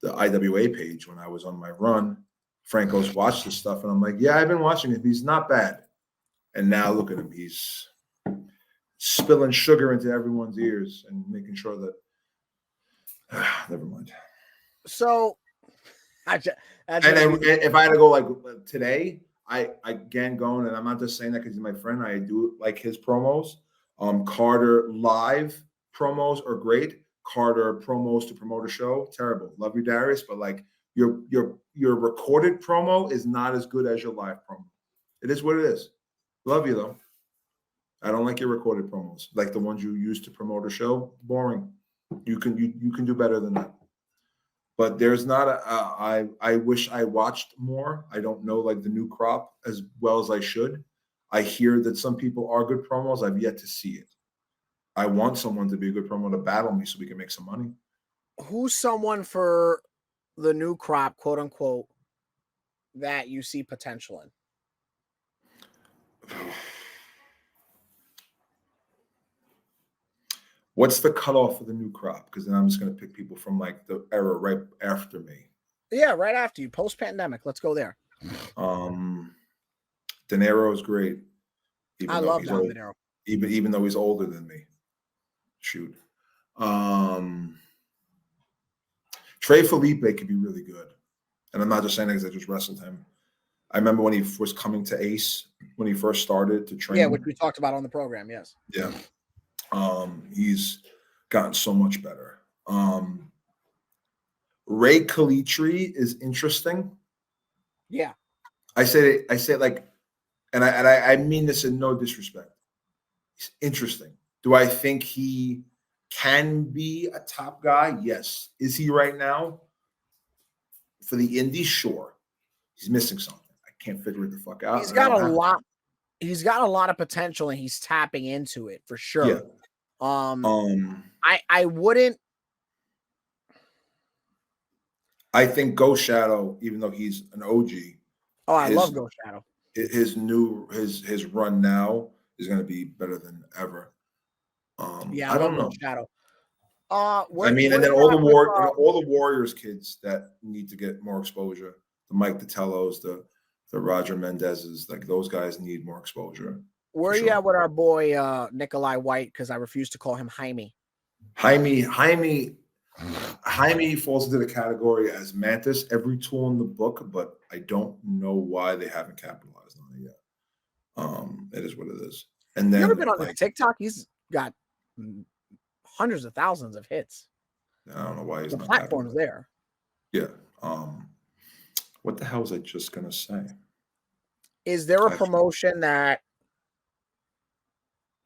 the IWA page when I was on my run. Frank goes, "Watch this stuff," and I'm like, "Yeah, I've been watching it. He's not bad." And now look at him. He's spilling sugar into everyone's ears and making sure that. Never mind. So, and if I had to go like today, I again going, and I'm not just saying that because he's my friend. I do like his promos. Carter live promos are great. Carter promos to promote a show, terrible. Love you, Darius, but like your recorded promo is not as good as your live promo. It is what it is. Love you though. I don't like your recorded promos, like the ones you use to promote a show. Boring. You can do better than that. But there's not I wish I watched more. I don't know like the new crop as well as I should. I hear that some people are good promos. I've yet to see it. I want someone to be a good promo to battle me so we can make some money. Who's someone for the new crop, quote unquote, that you see potential in? What's the cutoff for the new crop? Because then I'm just going to pick people from like the era right after me. Yeah, right after you, post-pandemic. Let's go there. De Niro is great. I love Don De Niro. Even though he's older than me. Shoot. Trey Felipe could be really good. And I'm not just saying that because I just wrestled him. I remember when he was coming to Ace, when he first started to train. Yeah, which we talked about on the program, yes. Yeah. He's gotten so much better. Ray Kalitri is interesting. Yeah. I say like, and I mean this in no disrespect. He's interesting. Do I think he can be a top guy? Yes. Is he right now? For the Indies, sure. He's missing something. I can't figure it the fuck out. He's got a lot. He's got a lot of potential, and he's tapping into it for sure. Yeah. I wouldn't. I think Ghost Shadow, even though he's an OG, Oh, I love Ghost Shadow. His run now is going to be better than ever. Yeah, I don't love know. Ghost Shadow. And then all the Warriors kids that need to get more exposure, the Mike Detellos, the Roger Mendez's, like those guys need more exposure. Where are you at with our boy Nikolai White? Because I refuse to call him Jaime. Jaime falls into the category as Mantis, every tool in the book, but I don't know why they haven't capitalized on it yet. It is what it is. And then you ever been on his TikTok? He's got hundreds of thousands of hits. I don't know why he's the not platform's there. Yeah. What the hell was I just gonna say? Is there a promotion that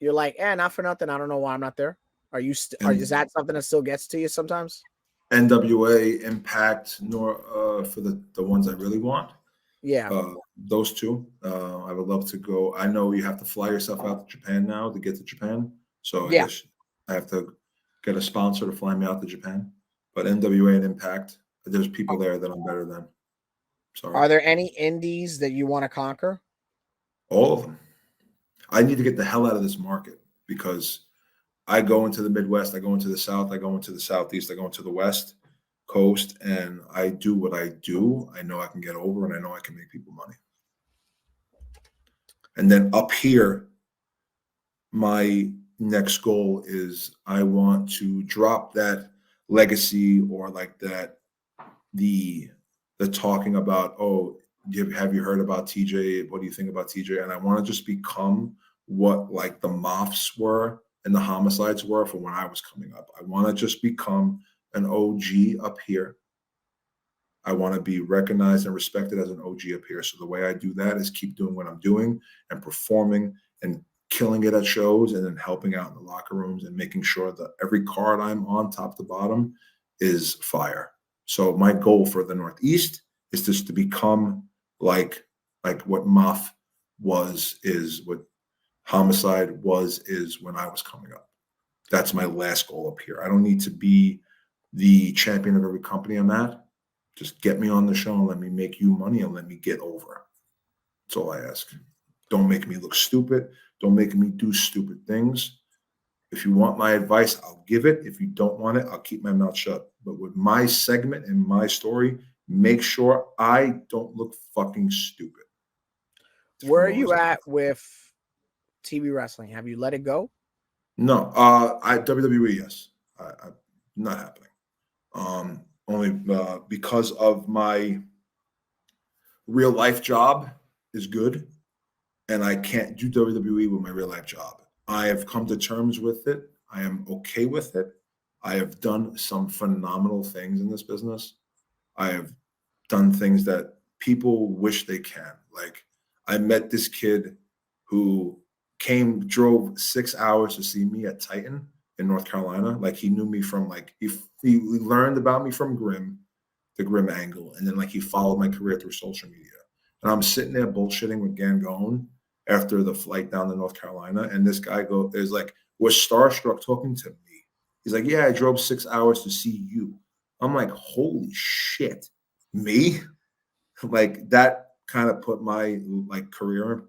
you're like, not for nothing? I don't know why I'm not there. Are you? Is that something that still gets to you sometimes? NWA, Impact, for the ones I really want. Yeah. Those two. I would love to go. I know you have to fly yourself out to Japan now to get to Japan. So I guess I have to get a sponsor to fly me out to Japan. But NWA and Impact, there's people there that I'm better than. Sorry. Are there any indies that you want to conquer? All of them. I need to get the hell out of this market because I go into the Midwest, I go into the South, I go into the Southeast, I go into the West Coast, and I do what I do. I know I can get over, and I know I can make people money. And then up here, my next goal is I want to drop that legacy or like that the talking about, oh, have you heard about TJ? What do you think about TJ? And I want to just become what like the Moths were and the Homicides were for when I was coming up. I want to just become an OG up here. I want to be recognized and respected as an OG up here. So the way I do that is keep doing what I'm doing and performing and killing it at shows and then helping out in the locker rooms and making sure that every card I'm on top to bottom is fire. So my goal for the Northeast is just to become like what Moth was, is what Homicide is when I was coming up. That's my last goal up here. I don't need to be the champion of every company I'm at. Just get me on the show and let me make you money and let me get over. That's all I ask. Don't make me look stupid. Don't make me do stupid things. If you want my advice, I'll give it. If you don't want it, I'll keep my mouth shut. But with my segment and my story, make sure I don't look fucking stupid. Where are you at with TV wrestling? Have you let it go? No, WWE, yes. Not happening. Only because of my real life job is good, and I can't do WWE with my real life job. I have come to terms with it. I am okay with it. I have done some phenomenal things in this business. I have done things that people wish they can. Like I met this kid who drove 6 hours to see me at Titan in North Carolina. Like he knew me from like, he learned about me from Grimm, the Grimm angle. And then like he followed my career through social media. And I'm sitting there bullshitting with Gangone after the flight down to North Carolina. And this guy was starstruck talking to me. He's like, yeah, I drove 6 hours to see you. I'm like, holy shit, me? Like that kind of put my like career in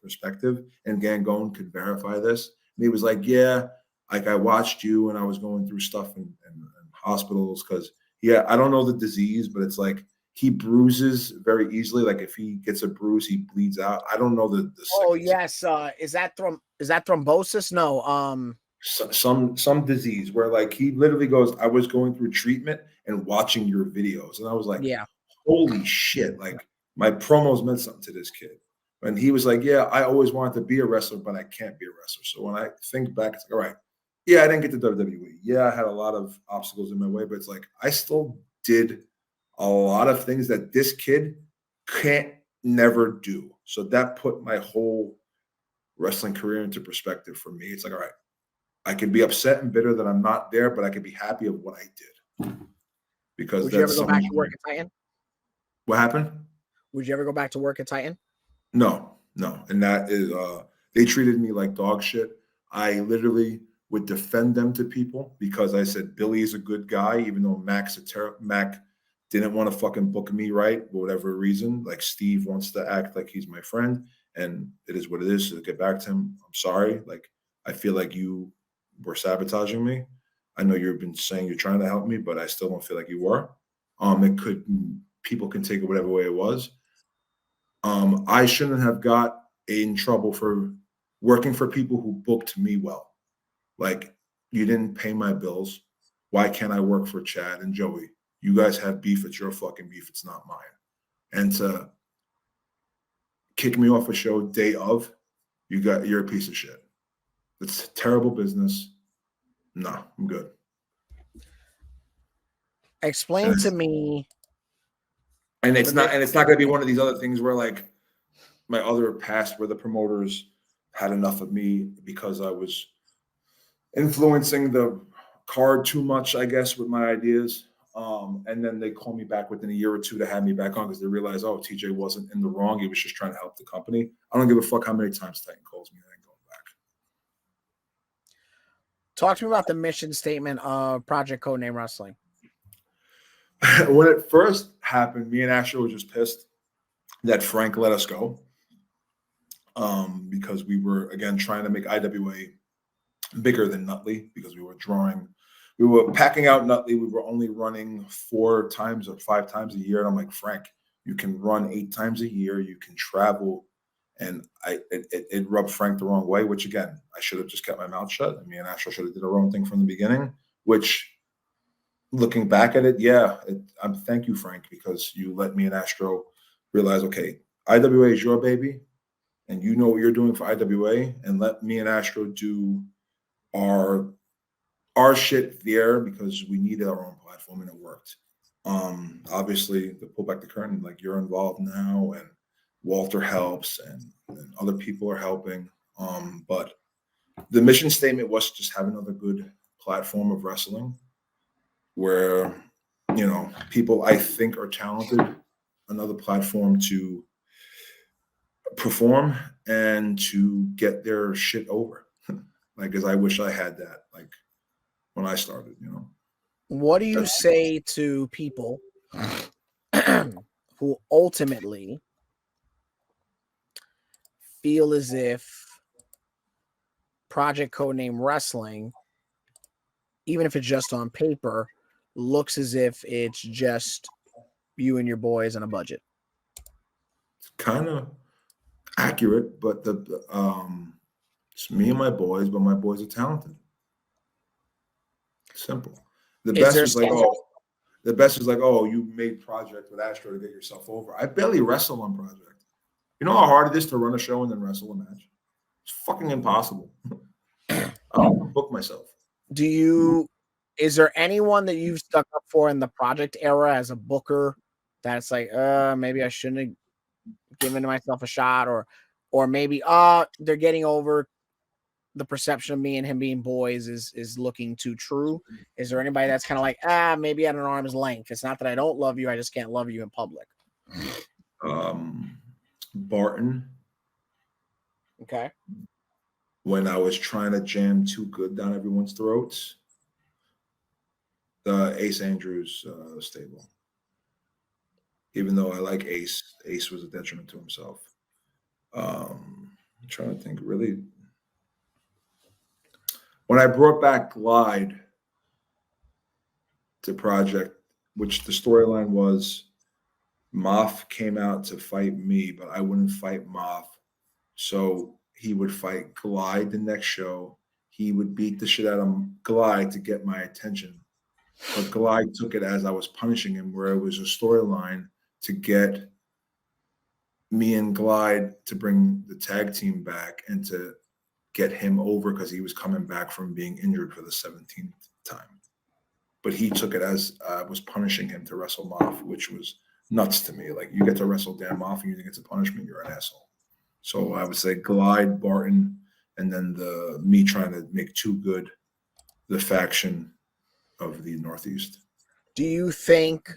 perspective, and Gangone could verify this. And he was like, yeah, like I watched you when I was going through stuff in hospitals because, yeah, I don't know the disease, but it's like he bruises very easily. Like if he gets a bruise, he bleeds out. I don't know the Oh yes, is that thrombosis? No, some disease where like he literally goes, I was going through treatment and watching your videos, and I was like, yeah, holy shit, like my promos meant something to this kid. And he was like, yeah, I always wanted to be a wrestler, but I can't be a wrestler. So when I think back, it's like, all right, yeah, I didn't get to WWE. Yeah, I had a lot of obstacles in my way, but it's like I still did a lot of things that this kid can't never do. So that put my whole wrestling career into perspective for me. It's like, all right, I can be upset and bitter that I'm not there, but I can be happy of what I did. Because would you ever go back to work at Titan? What happened? Would you ever go back to work at Titan? No. And that is, they treated me like dog shit. I literally would defend them to people because I said Billy's a good guy, even though Mac didn't want to fucking book me right for whatever reason. Like Steve wants to act like he's my friend, and it is what it is. So get back to him. I'm sorry. Like I feel like you were sabotaging me. I know you've been saying you're trying to help me, but I still don't feel like you were. People can take it whatever way it was. I shouldn't have got in trouble for working for people who booked me well. Like, you didn't pay my bills. Why can't I work for Chad and Joey? You guys have beef. It's your fucking beef. It's not mine. And to kick me off a show day of, you're a piece of shit. It's terrible business. No, I'm good. Explain to me. And it's not going to be one of these other things where like my other past where the promoters had enough of me because I was influencing the card too much, I guess, with my ideas. And then they call me back within a year or two to have me back on because they realize, oh, TJ wasn't in the wrong. He was just trying to help the company. I don't give a fuck how many times Titan calls me. I ain't going back. Talk to me about the mission statement of Project Codename Wrestling. When it first happened, me and Astro were just pissed that Frank let us go because we were, again, trying to make IWA bigger than Nutley because we were packing out Nutley. We were only running 4 times or 5 times a year. And I'm like, Frank, you can run 8 times a year. You can travel. And it rubbed Frank the wrong way, which, again, I should have just kept my mouth shut. And me and Astro should have did our own thing from the beginning, which, looking back at it, thank you, Frank, because you let me and Astro realize, okay, IWA is your baby, and you know what you're doing for IWA, and let me and Astro do our shit there because we needed our own platform and it worked. Obviously, to pull back the curtain, like you're involved now, and Walter helps, and other people are helping. But the mission statement was just have another good platform of wrestling where, you know, people I think are talented, another platform to perform and to get their shit over. Like, as I wish I had that, like when I started, you know. What do you say to people who ultimately feel as if Project Codename Wrestling, even if it's just on paper, looks as if it's just you and your boys on a budget? It's kind of accurate, but it's me and my boys, but my boys are talented. Simple. The best is like, oh, you made Project with Astro to get yourself over. I barely wrestle on Project. You know how hard it is to run a show and then wrestle a match? It's fucking impossible. I don't book myself. Is there anyone that you've stuck up for in the Project era as a booker that's like, maybe I shouldn't have given myself a shot, or maybe they're getting over the perception of me and him being boys is looking too true? Is there anybody that's kind of like, maybe at an arm's length? It's not that I don't love you, I just can't love you in public. Barton. Okay. When I was trying to jam Too Good down everyone's throats. The Ace Andrews stable. Even though I like Ace was a detriment to himself. I'm trying to think, really. When I brought back Glide to Project, which the storyline was Moff came out to fight me, but I wouldn't fight Moff. So he would fight Glide the next show. He would beat the shit out of Glide to get my attention. But Glide took it as I was punishing him, where it was a storyline to get me and Glide to bring the tag team back and to get him over because he was coming back from being injured for the 17th time. But he took it as I was punishing him to wrestle Moff, which was nuts to me. Like, you get to wrestle Dan Moff and you think it's a punishment, you're an asshole. So I would say Glide, Barton, and then me trying to make Too Good the faction of the Northeast. Do you think,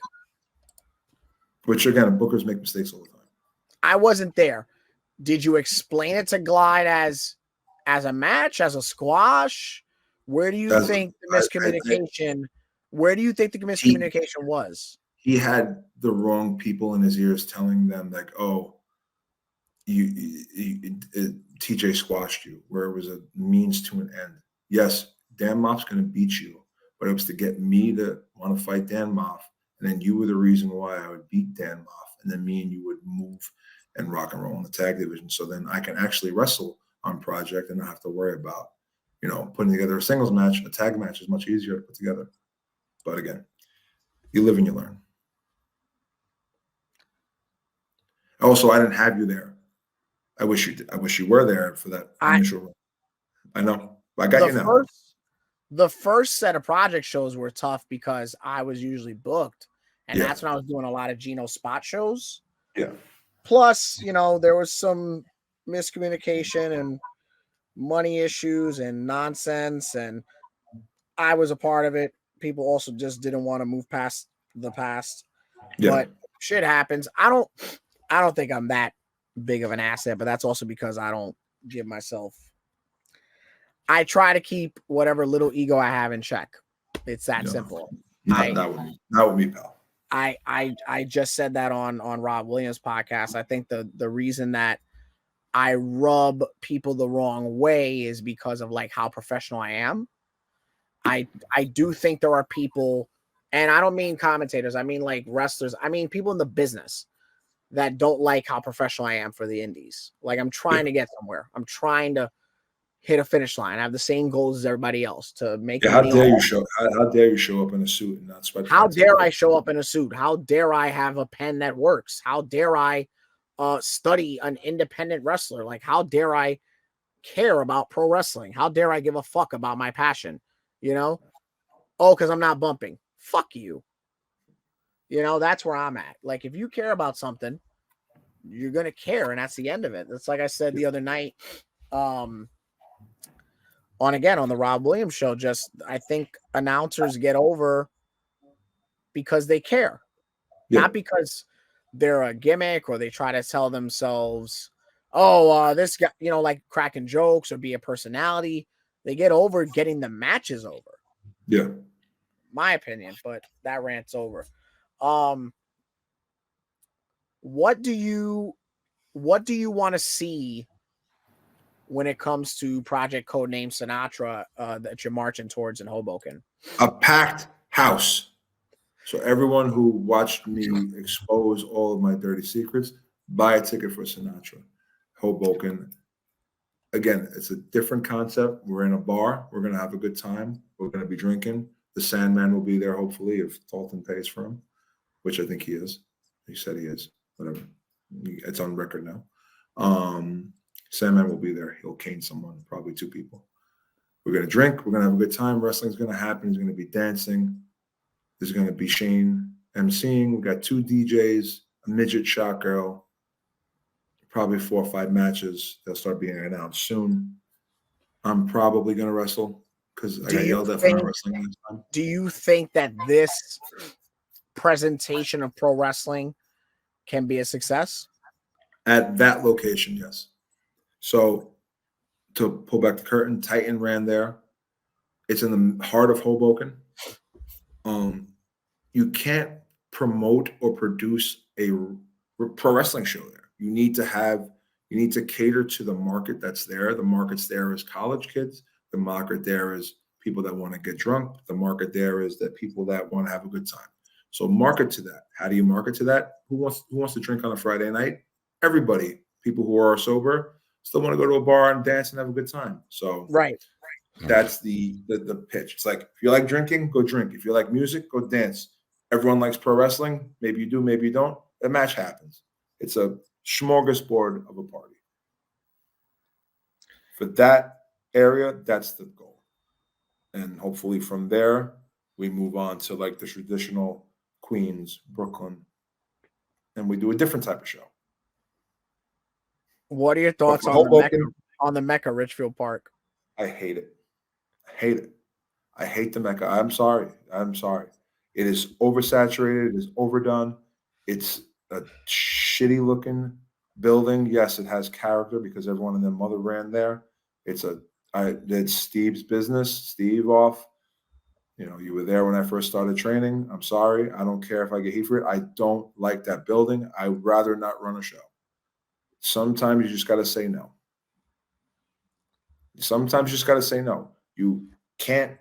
which again, bookers make mistakes all the time. I wasn't there. Did you explain it to Glide as a match, as a squash? Where do you That's think the miscommunication? Where do you think the miscommunication was? He had the wrong people in his ears telling them like, "Oh, TJ squashed you," where it was a means to an end. Yes, Dan Moff's going to beat you, but it was to get me to want to fight Dan Moff, and then you were the reason why I would beat Dan Moff, and then me and you would move and rock and roll in the tag division. So then I can actually wrestle on Project and not have to worry about, putting together a singles match. A tag match is much easier to put together. But again, you live and you learn. Also, I didn't have you there. I wish you were there for that initial run. I know. I got you now. The first set of Project shows were tough because I was usually booked. And that's when I was doing a lot of Gino spot shows. Yeah. Plus, there was some miscommunication and money issues and nonsense. And I was a part of it. People also just didn't want to move past the past. Yeah. But shit happens. I don't think I'm that big of an asset, but that's also because I don't give myself. I try to keep whatever little ego I have in check. It's that simple. Not with me, pal. I just said that on Rob Williams' podcast. I think the reason that I rub people the wrong way is because of like how professional I am. I do think there are people, and I don't mean commentators, I mean like wrestlers, I mean people in the business that don't like how professional I am for the indies. Like I'm trying to get somewhere. I'm trying to hit a finish line. I have the same goals as everybody else to make. Yeah, how dare you show up in a suit and not sweat? How dare I show up in a suit? How dare I have a pen that works? How dare I study an independent wrestler? Like how dare I care about pro wrestling? How dare I give a fuck about my passion? Because I'm not bumping. Fuck you. That's where I'm at. Like, if you care about something, you're going to care. And that's the end of it. That's like I said the other night on the Rob Williams show. I think announcers get over because they care. Yeah. Not because they're a gimmick or they try to tell themselves, this guy, like cracking jokes or be a personality. They get over getting the matches over. Yeah. My opinion, but that rant's over. What do you want to see when it comes to Project Codename Sinatra that you're marching towards in Hoboken? A packed house. So everyone who watched me expose all of my dirty secrets, buy a ticket for Sinatra. Hoboken. Again, it's a different concept. We're in a bar. We're going to have a good time. We're going to be drinking. The Sandman will be there, hopefully, if Dalton pays for him, which I think he is. He said he is. Whatever. It's on record now. Sandman will be there. He'll cane someone, probably 2 people. We're going to drink. We're going to have a good time. Wrestling's going to happen. There's going to be dancing. There's going to be Shane emceeing. We've got 2 DJs, a midget shot girl, probably 4 or 5 matches. They'll start being announced soon. I'm probably going to wrestle because I got yelled at for not wrestling last time. Do you think that this presentation of pro wrestling can be a success? At that location, yes. So to pull back the curtain, Titan ran there. It's in the heart of Hoboken. You can't promote or produce a pro wrestling show there. You need to cater to the market that's there. The market's there is college kids. The market there is people that want to get drunk. The market there is that people that want to have a good time. So market to that. How do you market to that? Who wants to drink on a Friday night? Everybody. People who are sober still want to go to a bar and dance and have a good time. So right. That's the pitch. It's like, if you like drinking, go drink. If you like music, go dance. Everyone likes pro wrestling. Maybe you do, maybe you don't. The match happens. It's a smorgasbord of a party. For that area, that's the goal. And hopefully from there, we move on to like the traditional Queens, Brooklyn, and we do a different type of show. What are your thoughts on the Mecca Richfield Park? I hate it. I hate the Mecca. I'm sorry. It is oversaturated. It is overdone. It's a shitty looking building. Yes, it has character because everyone and their mother ran there. It's a I did Steve's business. Steve off. You were there when I first started training. I'm sorry. I don't care if I get heat for it. I don't like that building. I'd rather not run a show. Sometimes you just got to say no. Sometimes you just got to say no. You can't.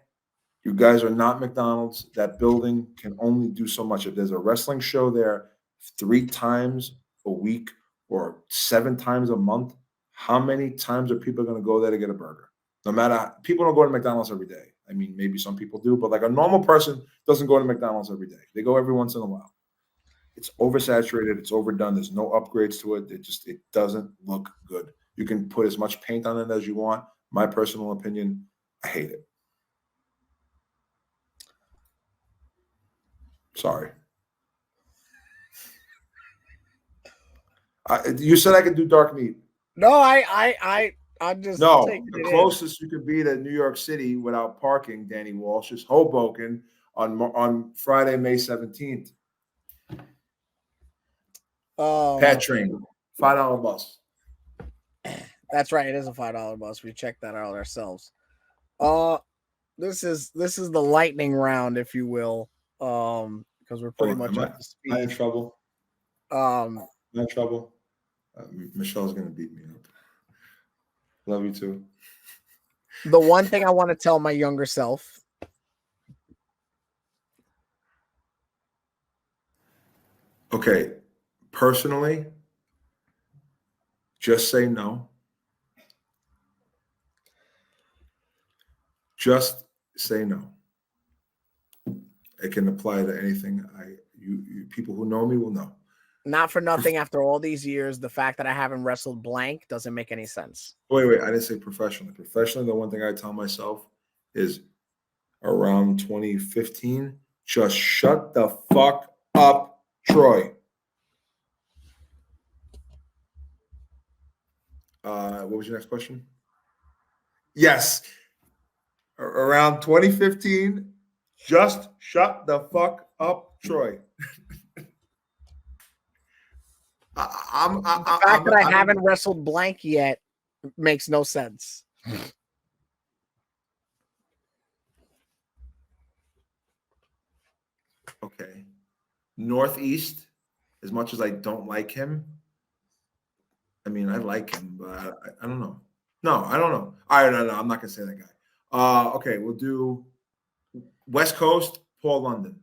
You guys are not McDonald's. That building can only do so much. If there's a wrestling show there 3 times a week or 7 times a month, how many times are people going to go there to get a burger? No matter, people don't go to McDonald's every day. I mean, maybe some people do, but like a normal person doesn't go to McDonald's every day. They go every once in a while. It's oversaturated. It's overdone. There's no upgrades to it. It doesn't look good. You can put as much paint on it as you want. My personal opinion, I hate it. Sorry. You said I could do dark meat. No, I'm just the closest you could be to New York City without parking, Danny Walsh, is Hoboken on Friday, May 17th. Pat train, $5 bus. That's right. It is a $5 bus. We checked that out ourselves. This is the lightning round, if you will. Because we're pretty much up to speed. Am I in trouble? Am I in trouble? Michelle's gonna beat me up. Love you too. The one thing I want to tell my younger self. Okay, personally, just say no. Just say no. It can apply to anything. You people who know me will know. Not for nothing, after all these years, the fact that I haven't wrestled blank doesn't make any sense. Wait. I didn't say professionally. Professionally, the one thing I tell myself is around 2015, just shut the fuck up, Troy. What was your next question? Yes. Around 2015, just shut the fuck up, Troy. The fact that I haven't wrestled blank yet makes no sense. Okay. Northeast, as much as I don't like him, I mean, I like him, but I don't know. No, I don't know. All right, no, I'm not going to say that guy. Okay, we'll do West Coast, Paul London.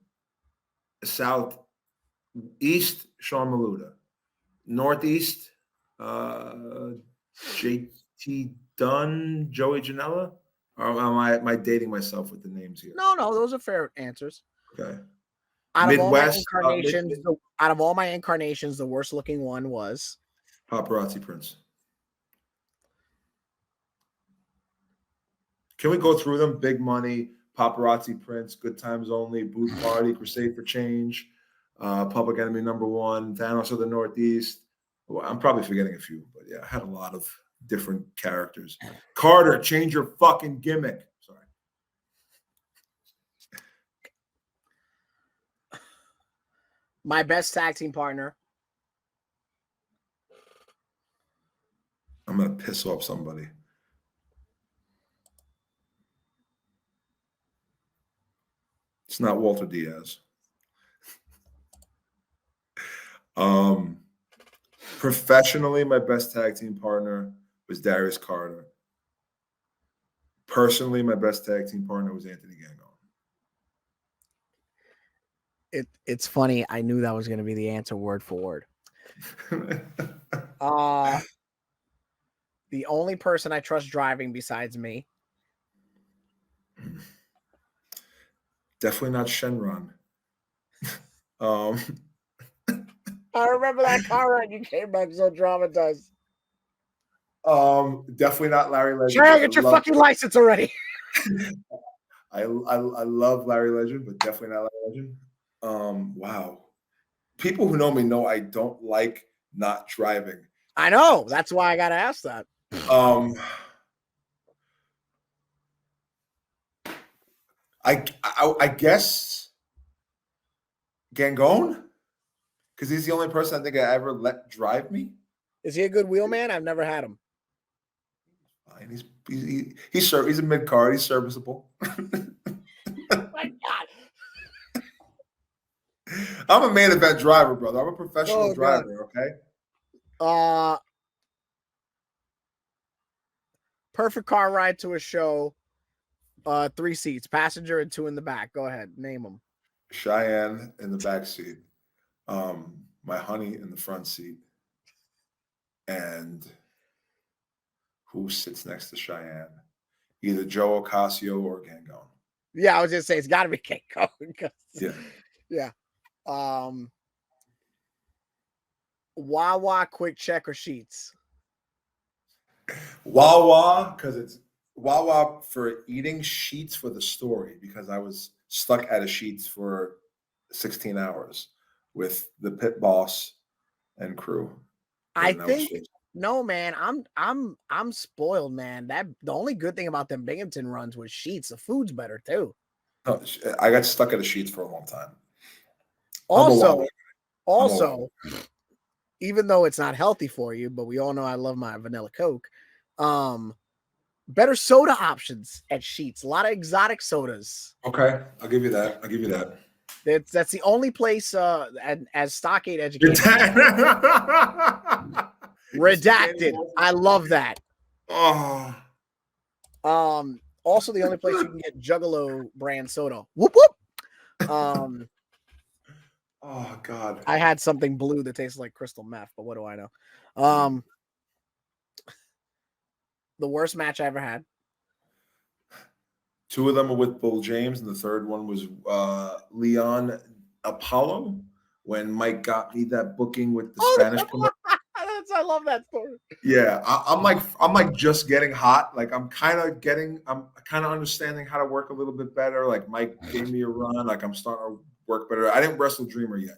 South East, Sean Maluda. Northeast, JT Dunn, Joey Janela? Or am I dating myself with the names here? No, those are fair answers. Okay. Out of all my incarnations, the worst looking one was Paparazzi Prince. Can we go through them? Big Money, Paparazzi Prince, Good Times Only, Booth Party, Crusade for Change, Public Enemy #1, Thanos of the Northeast. Well, I'm probably forgetting a few, but yeah, I had a lot of different characters. Carter, change your fucking gimmick. Sorry. My best tag team partner. I'm going to piss off somebody. It's not Walter Diaz. Professionally, my best tag team partner was Darius Carter. Personally, my best tag team partner was Anthony Gangone. It's funny. I knew that was going to be the answer word for word. The only person I trust driving besides me. Definitely not Shenron. I remember that car ride. You came back so traumatized. Definitely not Larry Legend. Sure, get your fucking license already. I love Larry Legend, but definitely not Larry Legend. Wow. People who know me know I don't like not driving. I know. That's why I got to ask that. I guess Gangone, because he's the only person I think I ever let drive me. Is he a good wheelman? I've never had him. fine. He's a mid card. He's serviceable. Oh my God. I'm a main event driver, brother. I'm a professional driver. Okay. Perfect car ride to a show. 3 seats, passenger and 2 in the back. Go ahead, name them. Cheyenne in the back seat. My honey in the front seat. And who sits next to Cheyenne? Either Joe Ocasio or Gangone. Yeah, I was just saying it's got to be Keiko. Yeah. Wawa, Quick Check, or Sheets? Wawa, because it's Wawa for eating, Sheets for the story, because I was stuck at a Sheets for 16 hours with the pit boss and crew. I think no, man. I'm spoiled, man. That the only good thing about them Binghamton runs was Sheets. The food's better too. No, I got stuck at a Sheets for a long time. Also, even though it's not healthy for you, but we all know I love my vanilla Coke. Better soda options at Sheets. A lot of exotic sodas. Okay, I'll give you that. That's the only place as Stockade education. Redacted. I love that. Oh. Also the only place you can get Juggalo brand soda. Whoop whoop. Oh God. I had something blue that tastes like crystal meth, but what do I know? The worst match I ever had. 2 of them were with Bull James, and the third one was Leon Apollo when Mike got me that booking with the Spanish promoter. I love that story. Yeah, I'm like just getting hot. Like I'm kind of understanding how to work a little bit better. Like Mike gave me a run. Like I'm starting to work better. I didn't wrestle Dreamer yet,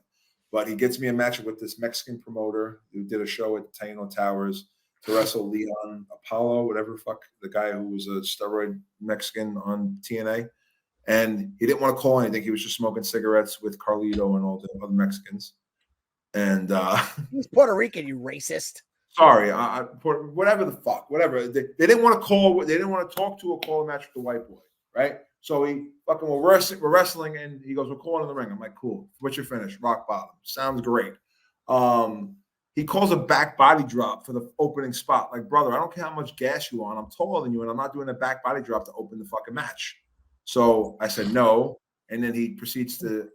but he gets me a match with this Mexican promoter who did a show at Taino Towers to wrestle Leon Apollo, whatever fuck, the guy who was a steroid Mexican on TNA. And he didn't want to call anything. He was just smoking cigarettes with Carlito and all the other Mexicans. And he's Puerto Rican, you racist. Sorry, whatever the fuck, whatever. They didn't want to call. They didn't want to talk to or call a match with the white boy, right? So we're wrestling, and he goes, "We're calling in the ring." I'm like, "Cool. What's your finish?" Rock bottom. Sounds great. He calls a back body drop for the opening spot. Like, brother, I don't care how much gas you on. I'm taller than you, and I'm not doing a back body drop to open the fucking match. So I said no, and then he proceeds to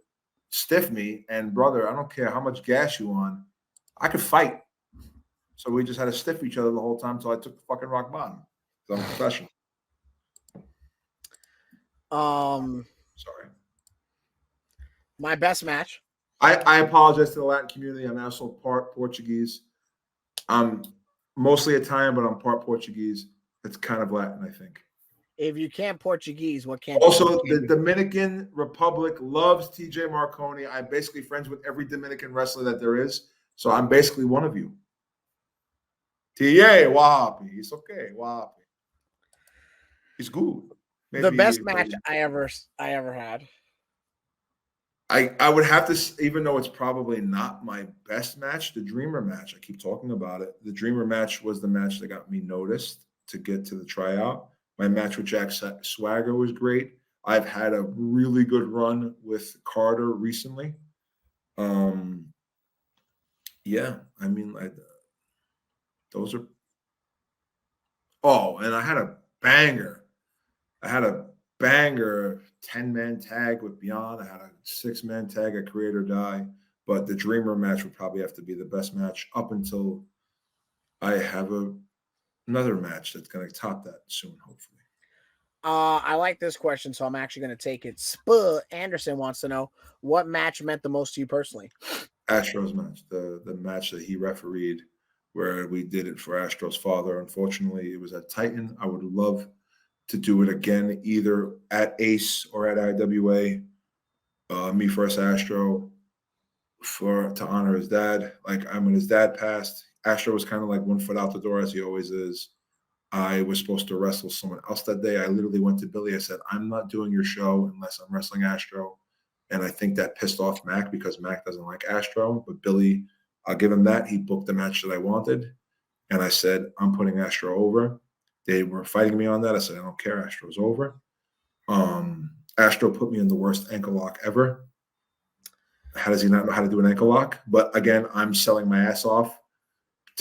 stiff me. And brother, I don't care how much gas you on. I could fight. So we just had to stiff each other the whole time until I took the fucking rock bottom. So I'm professional. Sorry. My best match. I apologize to the Latin community. I'm also part Portuguese. I'm mostly Italian, but I'm part Portuguese. It's kind of Latin, I think. If you can't Portuguese, what can't Also, the Dominican Republic loves TJ Marconi. I'm basically friends with every Dominican wrestler that there is. So I'm basically one of you. TJ, Wahapi. It's okay. Wahapi. He's good. Maybe the best match I ever had. I would have to, even though it's probably not my best match, the Dreamer match. I keep talking about it. The Dreamer match was the match that got me noticed to get to the tryout. My match with Jack Swagger was great. I've had a really good run with Carter recently. Yeah, I mean, those are. Oh, and I had a banger. 10-man tag with Beyond. I had a 6-man tag at Create or Die. But the Dreamer match would probably have to be the best match up until I have another match that's going to top that soon, hopefully. I like this question, so I'm actually going to take it. Spud Anderson wants to know, what match meant the most to you personally? Astro's match, the match that he refereed, where we did it for Astro's father. Unfortunately, it was at Titan. I would love to do it again, either at Ace or at IWA. Me first Astro to honor his dad. Like, when his dad passed, Astro was kind of like 1 foot out the door, as he always is. I was supposed to wrestle someone else that day. I literally went to Billy. I said, I'm not doing your show unless I'm wrestling Astro. And I think that pissed off Mac because Mac doesn't like Astro. But Billy, I'll give him that. He booked the match that I wanted. And I said, I'm putting Astro over. They were fighting me on that. I said, I don't care. Astro's over. Astro put me in the worst ankle lock ever. How does he not know how to do an ankle lock? But again, I'm selling my ass off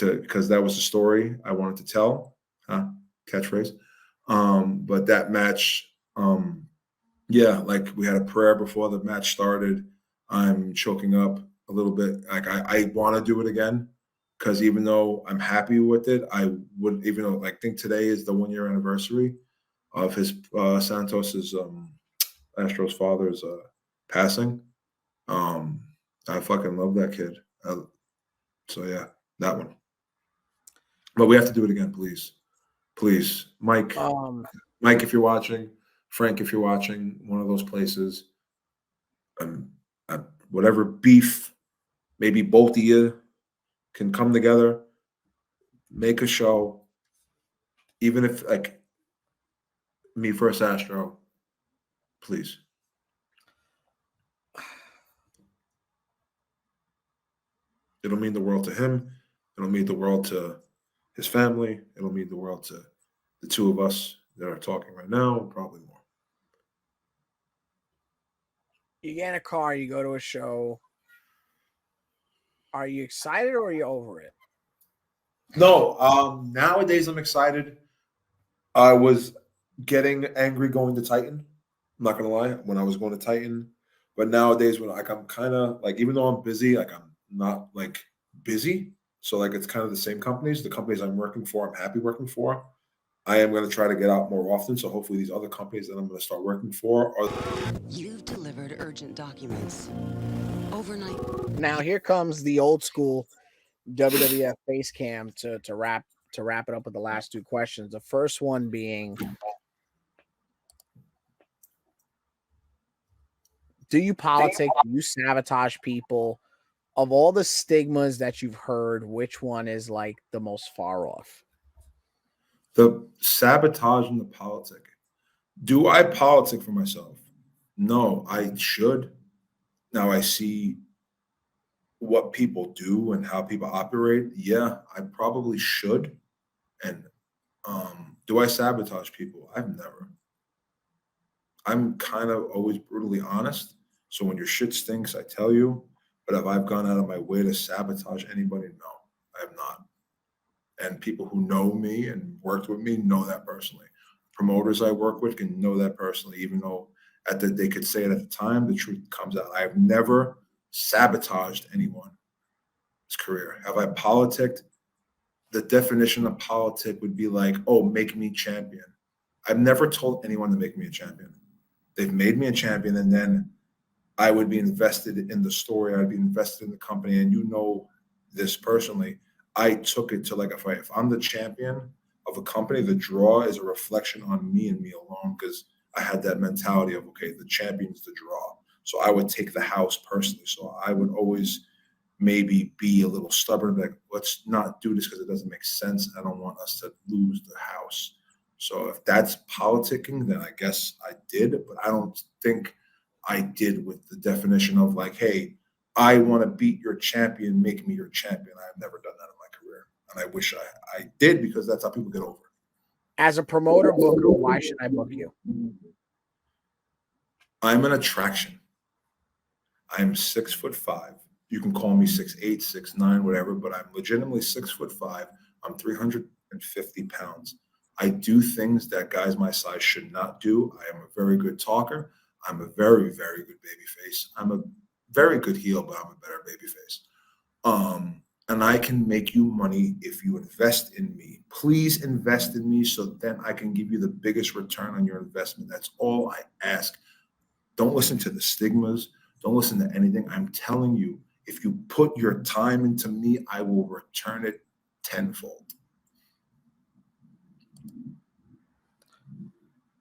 because that was the story I wanted to tell. Catchphrase. But that match, yeah, like we had a prayer before the match started. I'm choking up a little bit. Like I want to do it again because even though I'm happy with it, I would, even though I think today is the 1 year anniversary of his Santos's Astro's father's passing. I fucking love that kid. So yeah, that one. But we have to do it again, please. Please. Mike, if you're watching, Frank, if you're watching, one of those places, whatever beef, maybe both of you can come together, make a show, even if like me versus Astro, please. It'll mean the world to him. It'll mean the world to his family. It'll mean the world to the two of us that are talking right now, and probably more. You get in a car, you go to a show. Are you excited or are you over it? No, nowadays I'm excited. I was getting angry going to Titan. I'm not gonna lie, when I was going to Titan. But nowadays, when like I'm kind of like, even though I'm busy, like I'm not like busy. So like it's kind of the same companies. The companies I'm working for, I'm happy working for. I am going to try to get out more often. So hopefully these other companies that I'm going to start working for are. You've delivered urgent documents. Overnight. Now here comes the old school WWF face cam to wrap it up with the last two questions. The first one being, do you politic? Do you sabotage people? Of all the stigmas that you've heard, which one is like the most far off? The sabotage and the politic. Do I politic for myself? No, I should. Now I see what people do and how people operate. Yeah, I probably should. And do I sabotage people? I've never. I'm kind of always brutally honest. So when your shit stinks, I tell you. But have I gone out of my way to sabotage anybody? No, I have not. And people who know me and worked with me know that personally. Promoters I work with can know that personally, even though they could say it at the time, the truth comes out. I've never sabotaged anyone's career. Have I politicked? The definition of politic would be like, oh, make me champion. I've never told anyone to make me a champion. They've made me a champion, and then I would be invested in the story. I'd be invested in the company. And you know this personally. I took it to like a fight. If I'm the champion of a company, the draw is a reflection on me and me alone, because I had that mentality of, okay, the champion's the draw. So I would take the house personally. So I would always maybe be a little stubborn, like, let's not do this because it doesn't make sense. I don't want us to lose the house. So if that's politicking, then I guess I did, but I don't think I did with the definition of like, hey, I want to beat your champion, make me your champion. I've never done that in my career. And I wish I did, because that's how people get over. As a promoter booker, why should I book you? I'm an attraction. I'm 6'5". You can call me 6'8", 6'9", whatever, but I'm legitimately 6'5". I'm 350 pounds. I do things that guys my size should not do. I am a very good talker. I'm a very, very good baby face. I'm a very good heel, but I'm a better baby face. And I can make you money if you invest in me. Please invest in me so then I can give you the biggest return on your investment. That's all I ask. Don't listen to the stigmas. Don't listen to anything. I'm telling you, if you put your time into me, I will return it tenfold.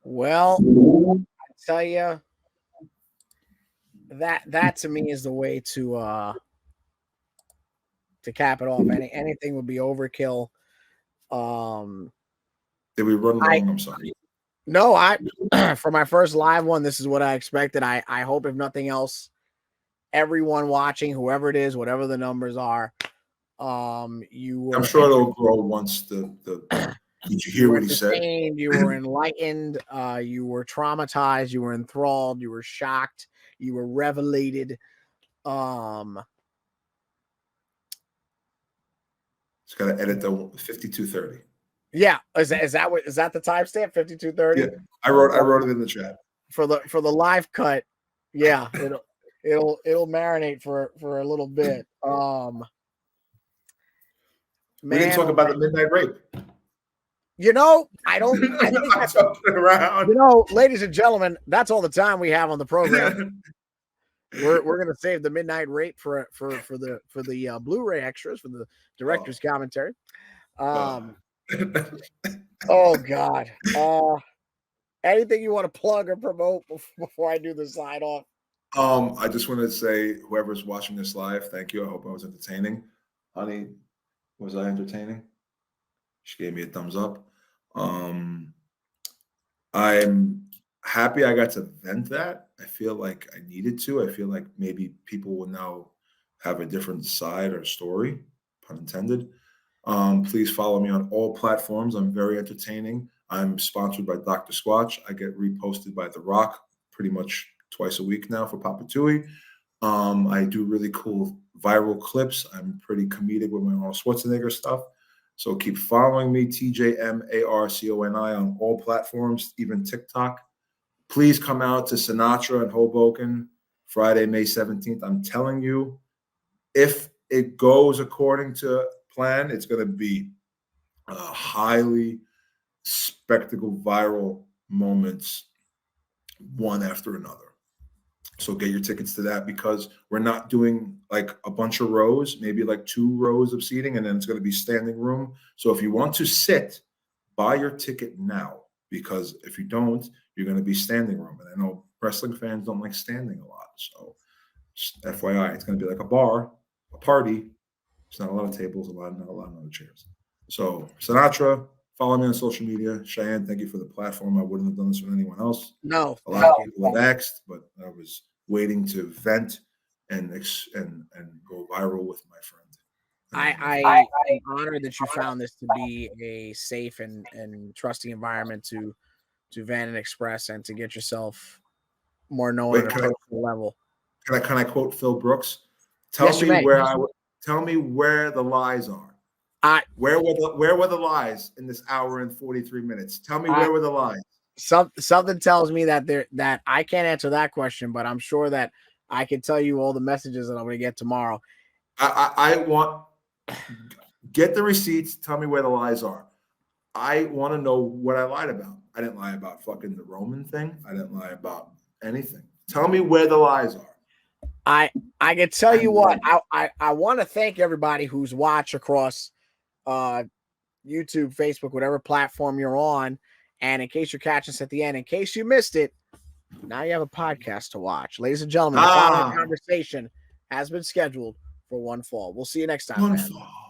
Well, I tell you, that to me is the way to cap it off. Anything would be overkill. Did we run long? I'm sorry. No, for my first live one, this is what I expected. I hope, if nothing else, everyone watching, whoever it is, whatever the numbers are, I'm sure it'll grow once the Did you hear what he said? You were enlightened. You were traumatized. You were enthralled. You were shocked. You were revelated. It's got to edit the 52:30. Yeah, is that the timestamp? 52:30. Yeah, I wrote it in the chat for the live cut. Yeah, it'll marinate for a little bit. We didn't talk about the midnight rape. I think I'm joking around. Ladies and gentlemen, that's all the time we have on the program. We're gonna save the midnight rape for the Blu-ray extras, for the director's commentary. Oh God. Anything you want to plug or promote before I do the sign off? I just wanted to say, whoever's watching this live, thank you. I hope I was entertaining. Honey, was I entertaining? She gave me a thumbs up. I'm happy I got to vent that. I feel like I needed to. I feel like maybe people will now have a different side or story, pun intended. Please follow me on all platforms. I'm very entertaining. I'm sponsored by Dr. Squatch. I get reposted by The Rock pretty much twice a week now for Papa Tui. I do really cool viral clips. I'm pretty comedic with my Arnold Schwarzenegger stuff. So keep following me, TJMARCONI, on all platforms, even TikTok. Please come out to Sinatra in Hoboken, Friday, May 17th. I'm telling you, if it goes according to plan, it's going to be a highly spectacle viral moments, one after another. So get your tickets to that, because we're not doing like a bunch of rows, maybe like 2 rows of seating, and then it's going to be standing room. So if you want to sit, buy your ticket now, because if you don't, you're going to be standing room. And I know wrestling fans don't like standing a lot. So just FYI, it's going to be like a bar, a party. There's not a lot of tables, not a lot of other chairs. So Sinatra, follow me on social media. Cheyenne, thank you for the platform. I wouldn't have done this with anyone else. No. A lot of people have asked, but I was waiting to vent and go viral with my friend. I'm honored that you found this to be a safe and trusting environment to vent and express, and to get yourself more known at a personal level. Can I quote Phil Brooks? Tell me where the lies are. Where were the lies in this hour and 43 minutes? Tell me where were the lies? Something tells me that I can't answer that question, but I'm sure that I can tell you all the messages that I'm going to get tomorrow. I want, get the receipts. Tell me where the lies are. I want to know what I lied about. I didn't lie about fucking the Roman thing. I didn't lie about anything. Tell me where the lies are. I can tell you what. I want to thank everybody who's watched across YouTube, Facebook, whatever platform you're on. And in case you're catching us at the end, in case you missed it, now you have a podcast to watch. Ladies and gentlemen, the following conversation has been scheduled for one fall. We'll see you next time. One fall.